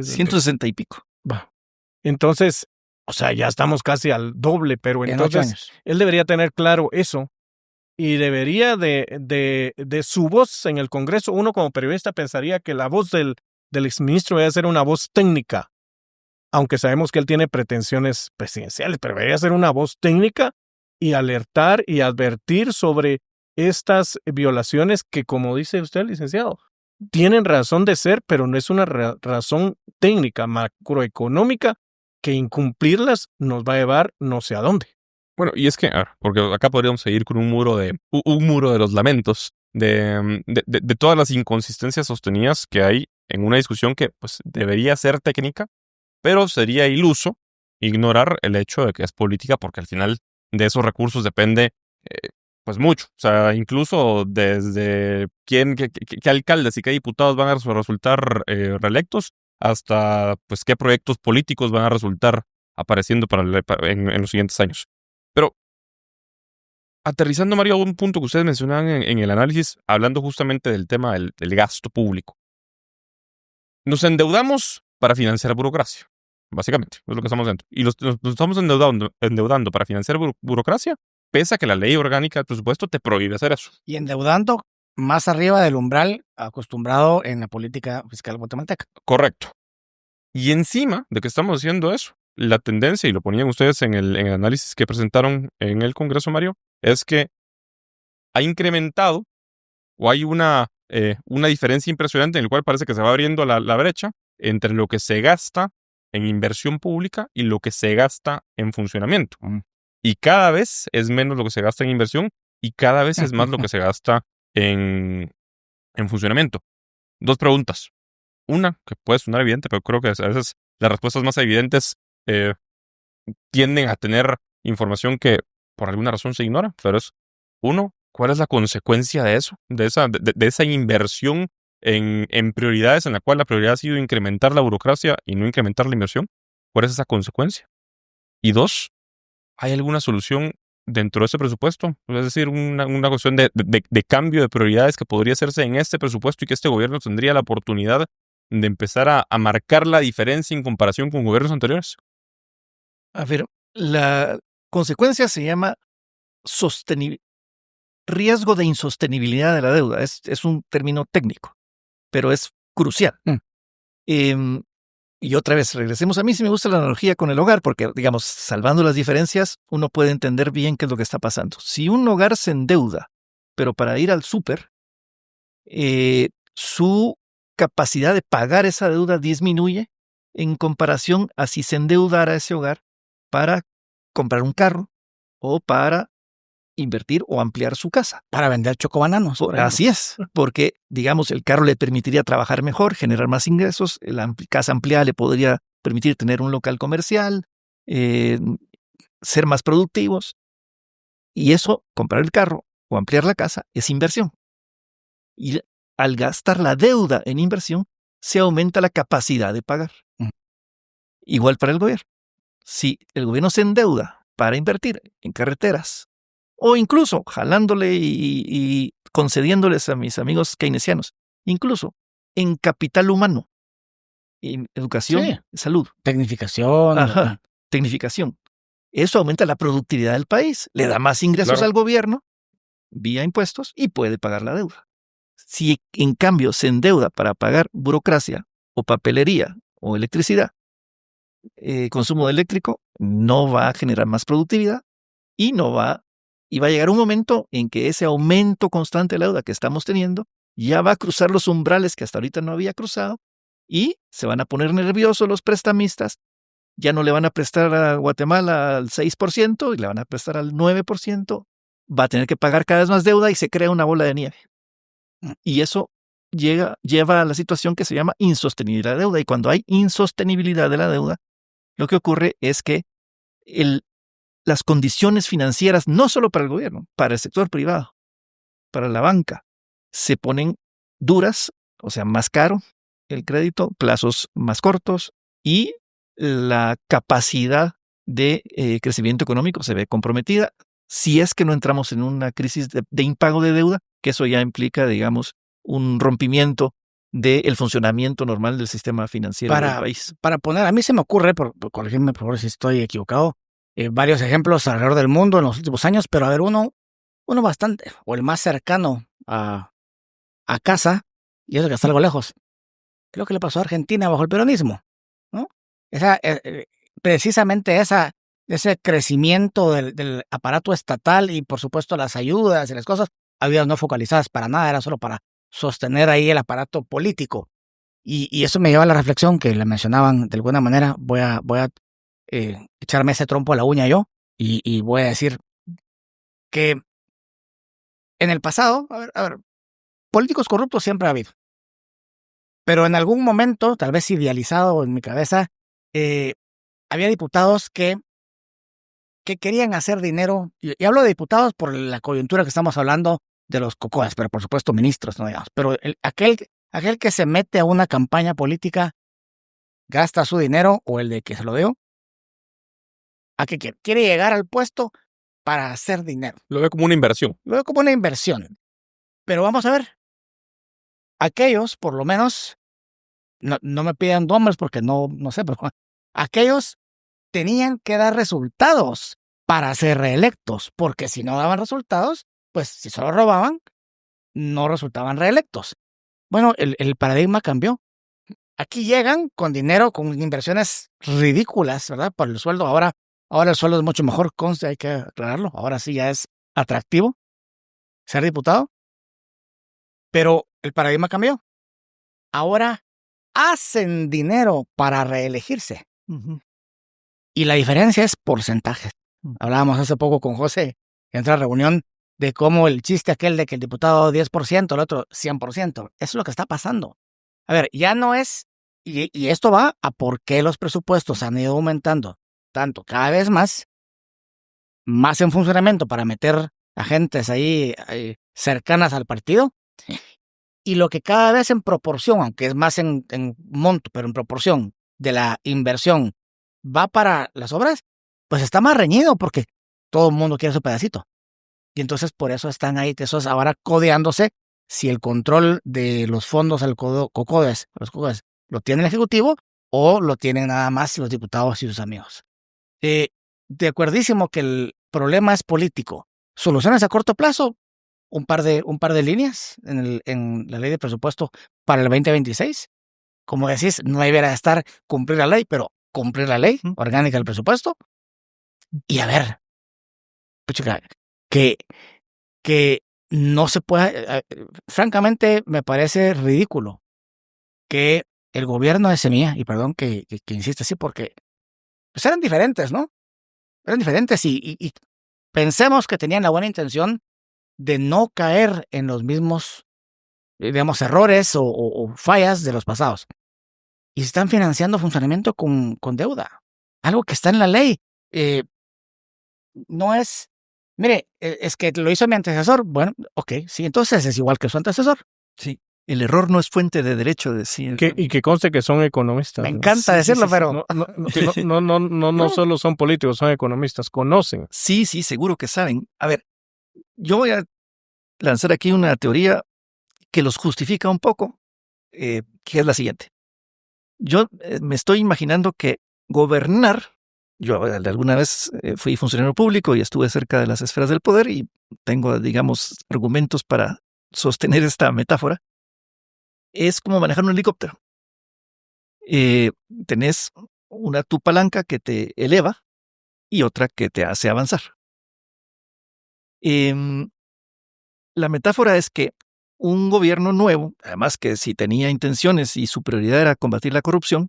Speaker 2: 160 y pico.
Speaker 4: Va. Entonces, o sea, ya estamos casi al doble, pero entonces él debería tener claro eso, y debería de su voz en el Congreso. Uno como periodista pensaría que la voz del exministro debe ser una voz técnica, aunque sabemos que él tiene pretensiones presidenciales, pero debería ser una voz técnica y alertar y advertir sobre estas violaciones que, como dice usted, licenciado, tienen razón de ser, pero no es una razón técnica, macroeconómica, que incumplirlas nos va a llevar no sé a dónde.
Speaker 1: Bueno, y es que, porque acá podríamos seguir con un muro de los lamentos de todas las inconsistencias sostenidas que hay en una discusión que pues debería ser técnica, pero sería iluso ignorar el hecho de que es política, porque al final de esos recursos depende pues mucho. O sea, incluso desde qué alcaldes y qué diputados van a resultar reelectos, hasta pues qué proyectos políticos van a resultar apareciendo en los siguientes años. Pero, aterrizando, Mario, a un punto que ustedes mencionaban en el análisis, hablando justamente del tema del gasto público. Nos endeudamos para financiar burocracia, básicamente, es lo que estamos haciendo. Y nos estamos endeudando para financiar burocracia, pese a que la ley orgánica del presupuesto te prohíbe hacer eso.
Speaker 3: Y endeudando más arriba del umbral acostumbrado en la política fiscal guatemalteca.
Speaker 1: Correcto. Y encima de que estamos haciendo eso, la tendencia, y lo ponían ustedes en el análisis que presentaron en el Congreso, Mario, es que ha incrementado o hay una diferencia impresionante en la cual parece que se va abriendo la brecha entre lo que se gasta en inversión pública y lo que se gasta en funcionamiento. Y cada vez es menos lo que se gasta en inversión y cada vez es más lo que se gasta en funcionamiento. 2 preguntas. Una, que puede sonar evidente, pero creo que a veces las respuestas más evidentes tienden a tener información que por alguna razón se ignora, pero es, uno, ¿cuál es la consecuencia de eso? De esa inversión en prioridades en la cual la prioridad ha sido incrementar la burocracia y no incrementar la inversión. ¿Cuál es esa consecuencia? Y 2, ¿hay alguna solución dentro de ese presupuesto? Es decir, una cuestión de cambio de prioridades que podría hacerse en este presupuesto y que este gobierno tendría la oportunidad de empezar a marcar la diferencia en comparación con gobiernos anteriores.
Speaker 2: A ver, la consecuencia se llama riesgo de insostenibilidad de la deuda. Es un término técnico, pero es crucial. Y otra vez, regresemos a mí, sí me gusta la analogía con el hogar, porque, digamos, salvando las diferencias, uno puede entender bien qué es lo que está pasando. Si un hogar se endeuda, pero para ir al súper, su capacidad de pagar esa deuda disminuye en comparación a si se endeudara ese hogar para comprar un carro o para invertir o ampliar su casa.
Speaker 3: Para vender chocobananos.
Speaker 2: Así es, porque, digamos, el carro le permitiría trabajar mejor, generar más ingresos, la casa ampliada le podría permitir tener un local comercial, ser más productivos, y eso, comprar el carro o ampliar la casa, es inversión. Y al gastar la deuda en inversión, se aumenta la capacidad de pagar. Igual para el gobierno. Si el gobierno se endeuda para invertir en carreteras, o incluso jalándole y concediéndoles a mis amigos keynesianos, incluso en capital humano, en educación, salud.
Speaker 3: Tecnificación.
Speaker 2: Ajá, tecnificación. Eso aumenta la productividad del país, le da más ingresos al gobierno vía impuestos y puede pagar la deuda. Si en cambio se endeuda para pagar burocracia o papelería o electricidad, consumo eléctrico, no va a generar más productividad y va a llegar un momento en que ese aumento constante de la deuda que estamos teniendo ya va a cruzar los umbrales que hasta ahorita no había cruzado y se van a poner nerviosos los prestamistas. Ya no le van a prestar a Guatemala al 6% y le van a prestar al 9%. Va a tener que pagar cada vez más deuda y se crea una bola de nieve. Y eso lleva a la situación que se llama insostenibilidad de la deuda. Y cuando hay insostenibilidad de la deuda, lo que ocurre es que las condiciones financieras, no solo para el gobierno, para el sector privado, para la banca, se ponen duras, o sea, más caro el crédito, plazos más cortos y la capacidad de crecimiento económico se ve comprometida si es que no entramos en una crisis de impago de deuda, que eso ya implica, digamos, un rompimiento del funcionamiento normal del sistema financiero del país.
Speaker 3: Para poner, a mí se me ocurre, por corregirme por favor si estoy equivocado, varios ejemplos alrededor del mundo en los últimos años, pero a ver, uno bastante, o el más cercano a casa, y eso que está algo lejos. Creo que le pasó a Argentina bajo el peronismo, ¿no? Precisamente ese crecimiento del aparato estatal y por supuesto las ayudas y las cosas, había no focalizadas para nada, era solo para sostener ahí el aparato político. Y eso me lleva a la reflexión que la mencionaban de alguna manera. Voy a echarme ese trompo a la uña yo y voy a decir que en el pasado, a ver, políticos corruptos siempre ha habido. Pero en algún momento, tal vez idealizado en mi cabeza, había diputados que querían hacer dinero, y hablo de diputados por la coyuntura que estamos hablando de los cocoas, pero por supuesto ministros, no digamos. Pero aquel que se mete a una campaña política, gasta su dinero, o el de que se lo dio, a que quiere llegar al puesto para hacer dinero.
Speaker 1: Lo veo como una inversión.
Speaker 3: Lo veo como una inversión. Pero vamos a ver. Aquellos, por lo menos, no me pidan nombres porque no sé, pero aquellos tenían que dar resultados para ser reelectos, porque si no daban resultados, pues si solo robaban, no resultaban reelectos. Bueno, el paradigma cambió. Aquí llegan con dinero, con inversiones ridículas, ¿verdad? Por el sueldo. Ahora el sueldo es mucho mejor, conste, hay que aclararlo. Ahora sí ya es atractivo. ser diputado, pero el paradigma cambió. Ahora hacen dinero para reelegirse.
Speaker 2: Ujú.
Speaker 3: Y la diferencia es porcentajes.
Speaker 2: Mm.
Speaker 3: Hablábamos hace poco con José, que entró a la reunión, de cómo el chiste aquel de que el diputado 10%, el otro 100%. Eso es lo que está pasando. A ver, ya no es, y esto va a por qué los presupuestos han ido aumentando tanto, cada vez más en funcionamiento para meter agentes ahí cercanas al partido, y lo que cada vez en proporción, aunque es más en monto, pero en proporción de la inversión va para las obras, pues está más reñido porque todo el mundo quiere su pedacito. Y entonces por eso están ahí tesos ahora codeándose si el control de los fondos al COCODES, lo tiene el Ejecutivo o lo tienen nada más los diputados y sus amigos. De acuerdísimo que el problema es político. Soluciones a corto plazo, un par de líneas en la ley de presupuesto para el 2026. Como decís, no debería estar cumplir la ley, pero cumplir la ley orgánica del presupuesto. Y a ver, puchica, que no se pueda, francamente me parece ridículo que el gobierno de Semilla, y perdón que insiste así, porque pues eran diferentes, ¿no? Eran diferentes y pensemos que tenían la buena intención de no caer en los mismos, digamos, errores o fallas de los pasados. Y se están financiando funcionamiento con deuda, algo que está en la ley. No es, mire, es que lo hizo mi antecesor. Bueno, ok, sí, entonces es igual que su antecesor.
Speaker 2: Sí, el error no es fuente de derecho, decía.
Speaker 4: Y que conste que son economistas.
Speaker 3: Me encanta decirlo, pero
Speaker 4: No solo son políticos, son economistas, conocen.
Speaker 2: Sí, seguro que saben. A ver, yo voy a lanzar aquí una teoría que los justifica un poco, que es la siguiente. Yo me estoy imaginando que gobernar, yo alguna vez fui funcionario público y estuve cerca de las esferas del poder y tengo, digamos, argumentos para sostener esta metáfora, es como manejar un helicóptero. Tenés tu palanca que te eleva y otra que te hace avanzar. La metáfora es que un gobierno nuevo, además que si tenía intenciones y su prioridad era combatir la corrupción,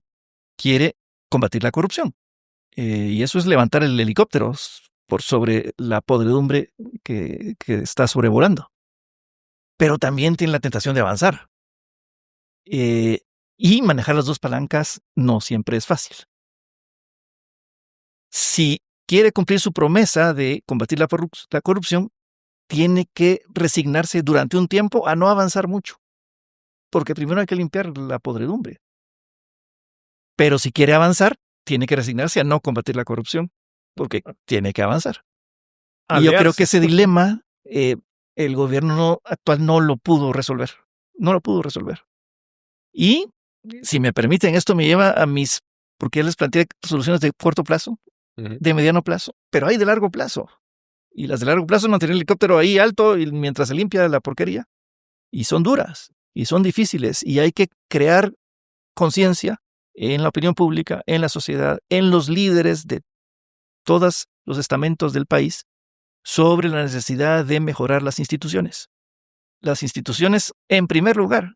Speaker 2: quiere combatir la corrupción. Y eso es levantar el helicóptero por sobre la podredumbre que está sobrevolando. Pero también tiene la tentación de avanzar. Y manejar las dos palancas no siempre es fácil. Si quiere cumplir su promesa de combatir la corrupción, tiene que resignarse durante un tiempo a no avanzar mucho, porque primero hay que limpiar la podredumbre. Pero si quiere avanzar, tiene que resignarse a no combatir la corrupción, porque tiene que avanzar. Y yo creo que ese dilema el gobierno actual no lo pudo resolver. No lo pudo resolver. Y, si me permiten, esto me lleva a porque ya les planteé soluciones de corto plazo, de mediano plazo, pero hay de largo plazo. Y las de largo plazo es mantener el helicóptero ahí alto y mientras se limpia la porquería. Y son duras, y son difíciles, y hay que crear conciencia en la opinión pública, en la sociedad, en los líderes de todos los estamentos del país sobre la necesidad de mejorar las instituciones. Las instituciones, en primer lugar,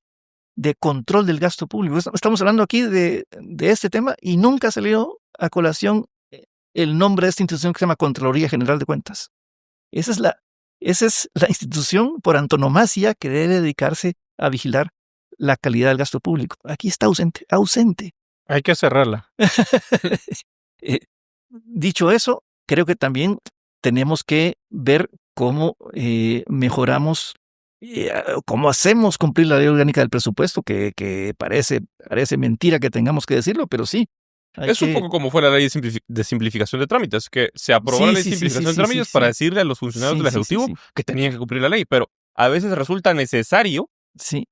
Speaker 2: de control del gasto público. Estamos hablando aquí de este tema y nunca salió a colación el nombre de esta institución que se llama Contraloría General de Cuentas. Esa es la institución por antonomasia que debe dedicarse a vigilar la calidad del gasto público. Aquí está ausente.
Speaker 4: Hay que cerrarla.
Speaker 2: Dicho eso, creo que también tenemos que ver cómo mejoramos, cómo hacemos cumplir la ley orgánica del presupuesto, que parece mentira que tengamos que decirlo, pero sí.
Speaker 1: Un poco como fue la ley de simplificación de trámites, que se aprobó la ley de simplificación de trámites para decirle a los funcionarios del Ejecutivo que tenían que cumplir la ley, pero a veces resulta necesario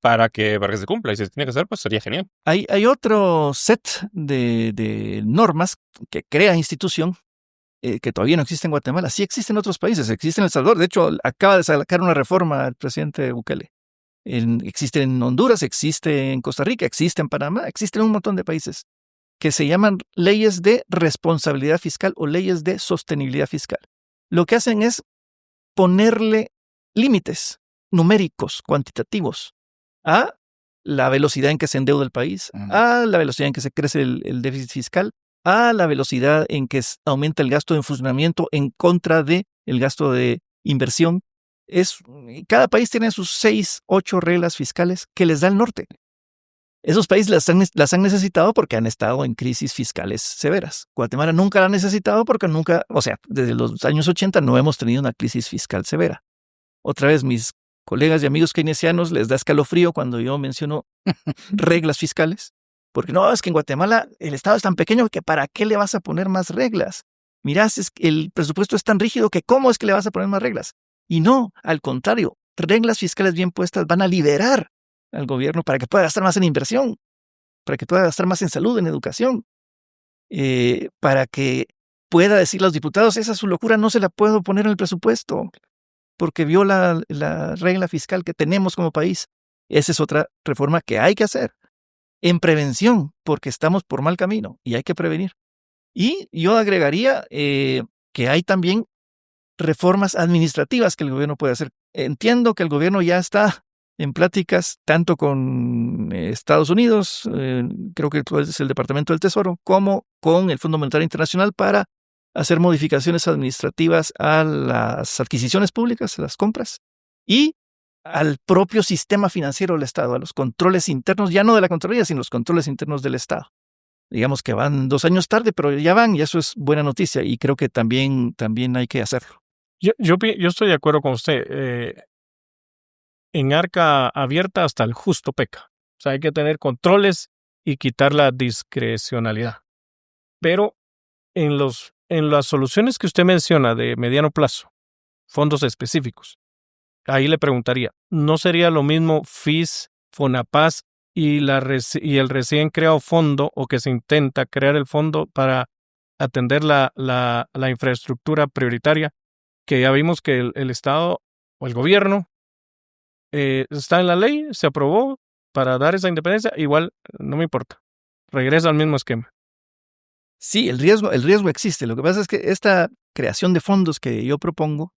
Speaker 1: para que se cumpla, y si se tiene que hacer, pues sería genial.
Speaker 2: Hay otro set de normas que crea institución que todavía no existe en Guatemala. Sí existe en otros países, existe en El Salvador. De hecho, acaba de sacar una reforma el presidente Bukele. Existe en Honduras, existe en Costa Rica, existe en Panamá, existe en un montón de países que se llaman leyes de responsabilidad fiscal o leyes de sostenibilidad fiscal. Lo que hacen es ponerle límites numéricos, cuantitativos, a la velocidad en que se endeuda el país, a la velocidad en que se crece el déficit fiscal, a la velocidad en que aumenta el gasto de funcionamiento en contra del gasto de inversión. Cada país tiene sus 6, 8 reglas fiscales que les da el norte. Esos países las han necesitado porque han estado en crisis fiscales severas. Guatemala nunca la ha necesitado porque desde los años 80 no hemos tenido una crisis fiscal severa. Otra vez, mis colegas y amigos keynesianos les da escalofrío cuando yo menciono reglas fiscales, porque no, es que en Guatemala el Estado es tan pequeño que ¿para qué le vas a poner más reglas? Mirá, el presupuesto es tan rígido que ¿cómo es que le vas a poner más reglas? Y no, al contrario, reglas fiscales bien puestas van a liberar al gobierno para que pueda gastar más en inversión, para que pueda gastar más en salud, en educación, para que pueda decir a los diputados, esa su locura no se la puedo poner en el presupuesto, porque viola la regla fiscal que tenemos como país. Esa es otra reforma que hay que hacer en prevención, porque estamos por mal camino y hay que prevenir. Y yo agregaría que hay también reformas administrativas que el gobierno puede hacer. Entiendo que el gobierno ya está en pláticas tanto con Estados Unidos, creo que es el Departamento del Tesoro, como con el Fondo Monetario Internacional para hacer modificaciones administrativas a las adquisiciones públicas, a las compras, y al propio sistema financiero del Estado, a los controles internos, ya no de la Contraloría, sino los controles internos del Estado. Digamos que van 2 años tarde, pero ya van, y eso es buena noticia, y creo que también hay que hacerlo.
Speaker 4: Yo estoy de acuerdo con usted. En arca abierta hasta el justo peca. O sea, hay que tener controles y quitar la discrecionalidad. Pero en las soluciones que usted menciona de mediano plazo, fondos específicos, ahí le preguntaría, ¿no sería lo mismo FIS, FONAPAS y el recién creado fondo, o que se intenta crear el fondo para atender la infraestructura prioritaria, que ya vimos que el Estado o el gobierno está en la ley, se aprobó para dar esa independencia, igual no me importa, regresa al mismo esquema?
Speaker 2: Sí, el riesgo existe. Lo que pasa es que esta creación de fondos que yo propongo,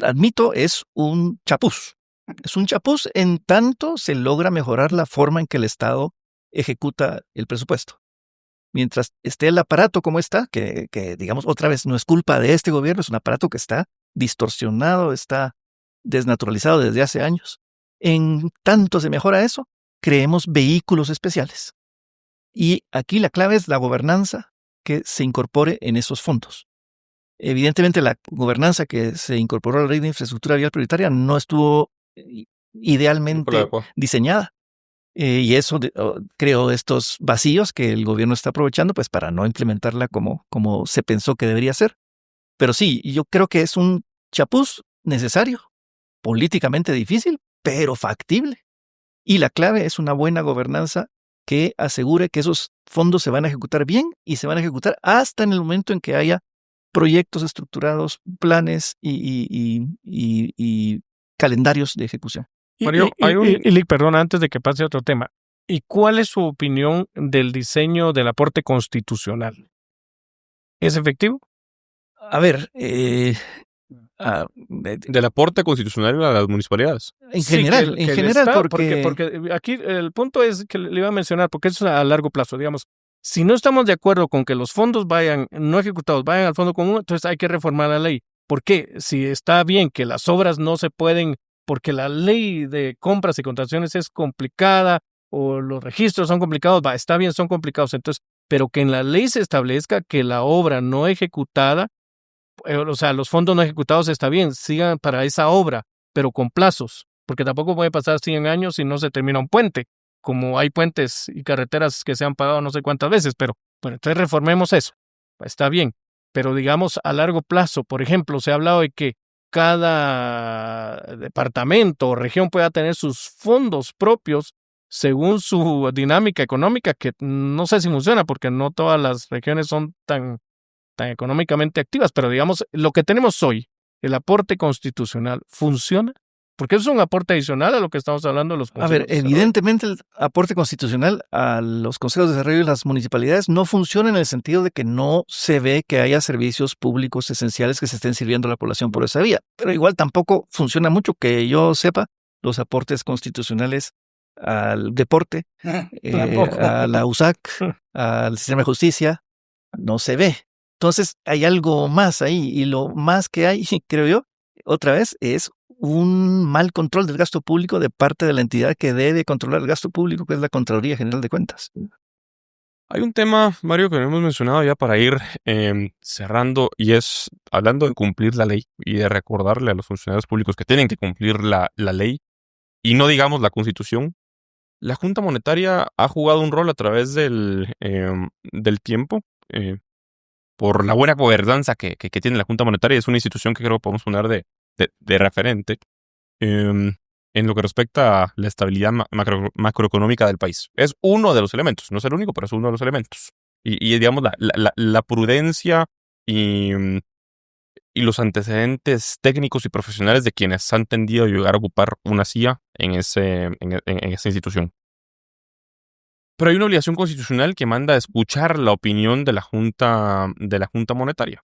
Speaker 2: admito, es un chapuz. Es un chapuz en tanto se logra mejorar la forma en que el Estado ejecuta el presupuesto. Mientras esté el aparato como está, que digamos otra vez no es culpa de este gobierno, es un aparato que está distorsionado, está desnaturalizado desde hace años. En tanto se mejora eso, creemos vehículos especiales. Y aquí la clave es la gobernanza que se incorpore en esos fondos. Evidentemente, la gobernanza que se incorporó a la Ley de Infraestructura Vial Prioritaria no estuvo idealmente diseñada. Y eso creó estos vacíos que el gobierno está aprovechando pues para no implementarla como se pensó que debería ser. Pero sí, yo creo que es un chapuz necesario, políticamente difícil, pero factible. Y la clave es una buena gobernanza que asegure que esos fondos se van a ejecutar bien y se van a ejecutar hasta en el momento en que haya proyectos estructurados, planes y calendarios de ejecución.
Speaker 4: Mario, perdón, antes de que pase a otro tema, ¿y cuál es su opinión del diseño del aporte constitucional? ¿Es efectivo?
Speaker 2: A ver,
Speaker 1: del aporte constitucional a las municipalidades.
Speaker 2: En general,
Speaker 4: porque aquí el punto es que le iba a mencionar, porque eso es a largo plazo, digamos. Si no estamos de acuerdo con que los fondos no ejecutados vayan al fondo común, entonces hay que reformar la ley. ¿Por qué? Si está bien que las obras no se pueden, porque la ley de compras y contrataciones es complicada, o los registros son complicados, está bien, son complicados, entonces, pero que en la ley se establezca que la obra no ejecutada, o sea, los fondos no ejecutados está bien, sigan para esa obra, pero con plazos, porque tampoco puede pasar 100 años y no se termina un puente, como hay puentes y carreteras que se han pagado no sé cuántas veces, pero bueno, entonces reformemos eso, está bien, pero digamos a largo plazo, por ejemplo, se ha hablado de que cada departamento o región pueda tener sus fondos propios según su dinámica económica, que no sé si funciona, porque no todas las regiones son tan económicamente activas, pero digamos, lo que tenemos hoy, el aporte constitucional, ¿funciona? Porque es un aporte adicional a lo que estamos hablando de los
Speaker 2: A ver,
Speaker 4: consejos de desarrollo.
Speaker 2: evidentemente el aporte constitucional a los consejos de desarrollo y las municipalidades no funciona en el sentido de que no se ve que haya servicios públicos esenciales que se estén sirviendo a la población por esa vía. Pero igual tampoco funciona mucho que yo sepa los aportes constitucionales al deporte,
Speaker 3: Tampoco.
Speaker 2: a la USAC, al sistema de justicia, no se ve. Entonces hay algo más ahí y lo más que hay, creo yo, otra vez, es un mal control del gasto público de parte de la entidad que debe controlar el gasto público, que es la Contraloría General de Cuentas.
Speaker 1: Hay un tema, Mario, que no hemos mencionado ya para ir cerrando, y es hablando de cumplir la ley y de recordarle a los funcionarios públicos que tienen que cumplir la ley y no digamos la Constitución. La Junta Monetaria ha jugado un rol a través del tiempo por la buena gobernanza que tiene la Junta Monetaria. Es una institución que creo que podemos poner de referente en lo que respecta a la estabilidad macroeconómica del país. Es uno de los elementos, no es el único, pero es uno de los elementos. Y digamos, la prudencia y los antecedentes técnicos y profesionales de quienes han tendido a llegar a ocupar una silla en esa institución. Pero hay una obligación constitucional que manda a escuchar la opinión de la Junta Monetaria.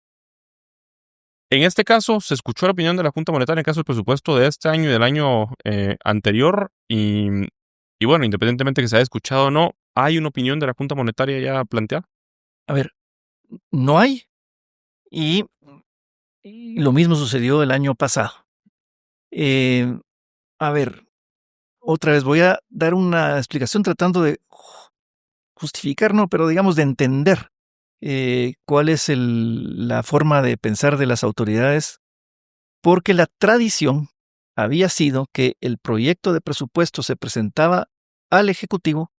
Speaker 1: En este caso, se escuchó la opinión de la Junta Monetaria en caso del presupuesto de este año y del año anterior. Y bueno, independientemente de que se haya escuchado o no, ¿hay una opinión de la Junta Monetaria ya planteada?
Speaker 2: A ver, no hay. Y lo mismo sucedió el año pasado. A ver, otra vez voy a dar una explicación tratando de justificar, no, pero digamos de entender cuál es la forma de pensar de las autoridades, porque la tradición había sido que el proyecto de presupuesto se presentaba al Ejecutivo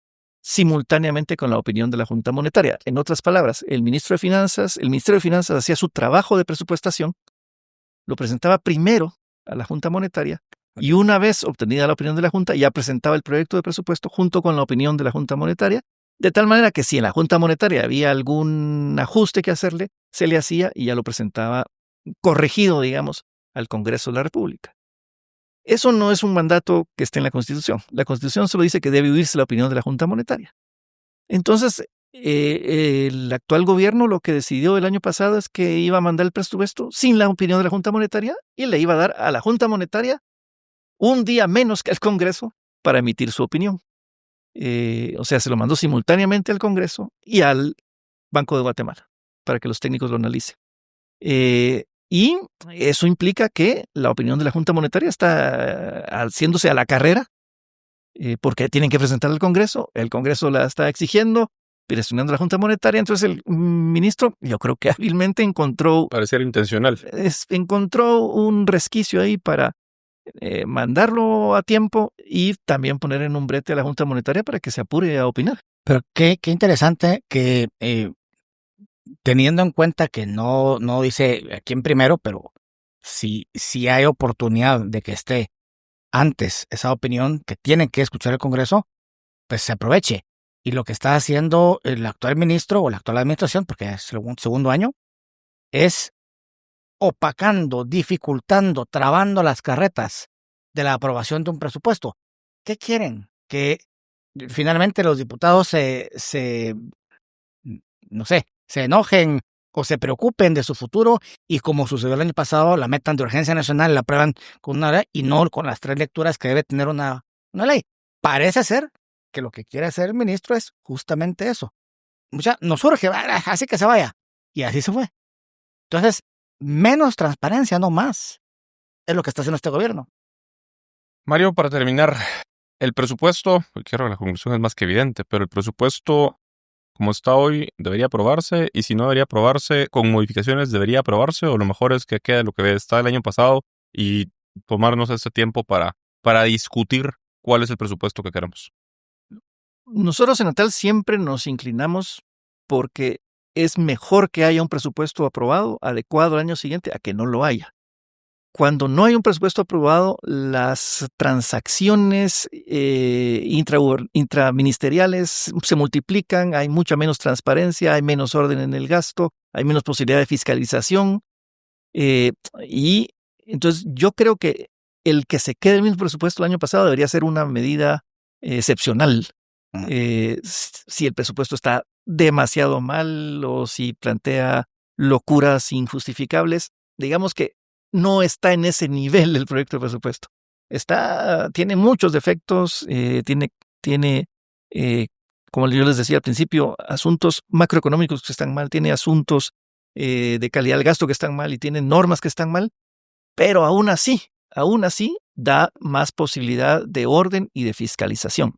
Speaker 2: simultáneamente con la opinión de la Junta Monetaria. En otras palabras, el Ministerio de Finanzas hacía su trabajo de presupuestación, lo presentaba primero a la Junta Monetaria y una vez obtenida la opinión de la Junta ya presentaba el proyecto de presupuesto junto con la opinión de la Junta Monetaria, de tal manera que si en la Junta Monetaria había algún ajuste que hacerle, se le hacía y ya lo presentaba corregido, digamos, al Congreso de la República. Eso no es un mandato que esté en la Constitución. La Constitución solo dice que debe oírse la opinión de la Junta Monetaria. Entonces, el actual gobierno lo que decidió el año pasado es que iba a mandar el presupuesto sin la opinión de la Junta Monetaria y le iba a dar a la Junta Monetaria un día menos que al Congreso para emitir su opinión. O sea, se lo mandó simultáneamente al Congreso y al Banco de Guatemala para que los técnicos lo analicen. Y eso implica que la opinión de la Junta Monetaria está haciéndose a la carrera porque tienen que presentar al Congreso. El Congreso la está exigiendo, presionando a la Junta Monetaria. Entonces el ministro, yo creo que hábilmente encontró
Speaker 1: intencional.
Speaker 2: Encontró un resquicio ahí para mandarlo a tiempo y también poner en un brete a la Junta Monetaria para que se apure a opinar.
Speaker 3: Pero qué interesante que teniendo en cuenta que no dice a quién primero, pero si hay oportunidad de que esté antes esa opinión que tiene que escuchar el Congreso, pues se aproveche. Y lo que está haciendo el actual ministro o la actual administración, porque es el segundo año, es opacando, dificultando, trabando las carretas de la aprobación de un presupuesto. ¿Qué quieren? Que finalmente los diputados se enojen o se preocupen de su futuro y, como sucedió el año pasado, la metan de urgencia nacional, la aprueban con una ley y no con las 3 lecturas que debe tener una ley. Parece ser que lo que quiere hacer el ministro es justamente eso. Nos surge, así que se vaya. Y así se fue. Entonces, menos transparencia, no más. Es lo que está haciendo este gobierno.
Speaker 1: Mario, para terminar, el presupuesto, creo que la conclusión es más que evidente, pero el presupuesto, como está hoy, debería aprobarse, y si no debería aprobarse, con modificaciones debería aprobarse, o lo mejor es que quede lo que está el año pasado y tomarnos ese tiempo para discutir cuál es el presupuesto que queremos.
Speaker 2: Nosotros en Natal siempre nos inclinamos porque es mejor que haya un presupuesto aprobado, adecuado al año siguiente, a que no lo haya. Cuando no hay un presupuesto aprobado, las transacciones intraministeriales se multiplican, hay mucha menos transparencia, hay menos orden en el gasto, hay menos posibilidad de fiscalización. Y entonces yo creo que el que se quede el mismo presupuesto el año pasado debería ser una medida excepcional. Si el presupuesto está demasiado mal o si plantea locuras injustificables, digamos que no está en ese nivel el proyecto de presupuesto. Tiene muchos defectos, tiene como yo les decía al principio, asuntos macroeconómicos que están mal, tiene asuntos de calidad del gasto que están mal y tiene normas que están mal, pero aún así da más posibilidad de orden y de fiscalización.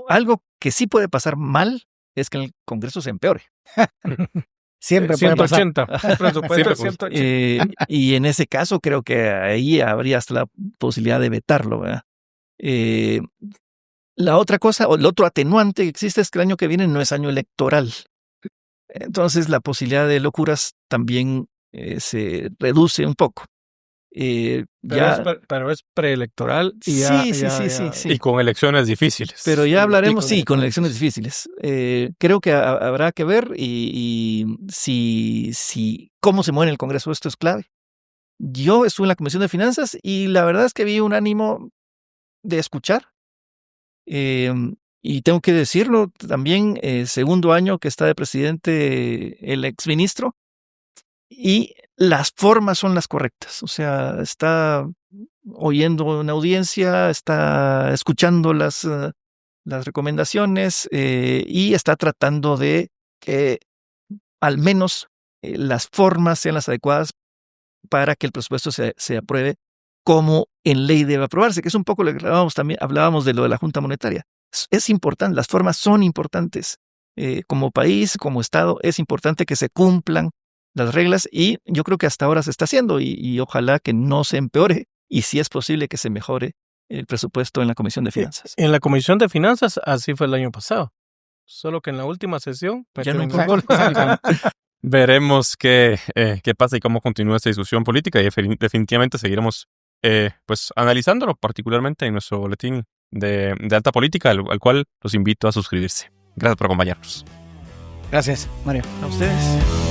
Speaker 2: Algo que sí puede pasar mal es que el Congreso se empeore.
Speaker 3: Siempre puede pasar.
Speaker 4: 180. Presupuesto 180.
Speaker 2: Y en ese caso creo que ahí habría hasta la posibilidad de vetarlo, ¿verdad? La otra cosa, o el otro atenuante que existe es que el año que viene no es año electoral. Entonces la posibilidad de locuras también se reduce un poco.
Speaker 4: Pero es preelectoral. Y
Speaker 2: sí.
Speaker 1: Y con elecciones difíciles.
Speaker 2: Pero ya hablaremos, con elecciones difíciles. Creo que habrá que ver y si cómo se mueve en el Congreso, esto es clave. Yo estuve en la Comisión de Finanzas y la verdad es que vi un ánimo de escuchar. Y tengo que decirlo, también segundo año que está de presidente el exministro, y las formas son las correctas. O sea, está oyendo una audiencia, está escuchando las recomendaciones y está tratando de que al menos las formas sean las adecuadas para que el presupuesto se apruebe como en ley debe aprobarse, que es un poco lo que hablábamos de lo de la Junta Monetaria. Es importante, las formas son importantes. Como país, como Estado, es importante que se cumplan las reglas y yo creo que hasta ahora se está haciendo y ojalá que no se empeore y si es posible que se mejore el presupuesto en la Comisión de Finanzas.
Speaker 4: En la Comisión de Finanzas así fue el año pasado, solo que en la última sesión
Speaker 2: ya no
Speaker 1: veremos qué pasa y cómo continúa esta discusión política y definitivamente seguiremos pues analizándolo, particularmente en nuestro boletín de alta política, al cual los invito a suscribirse. Gracias por acompañarnos.
Speaker 3: Gracias, Mario.
Speaker 2: A ustedes.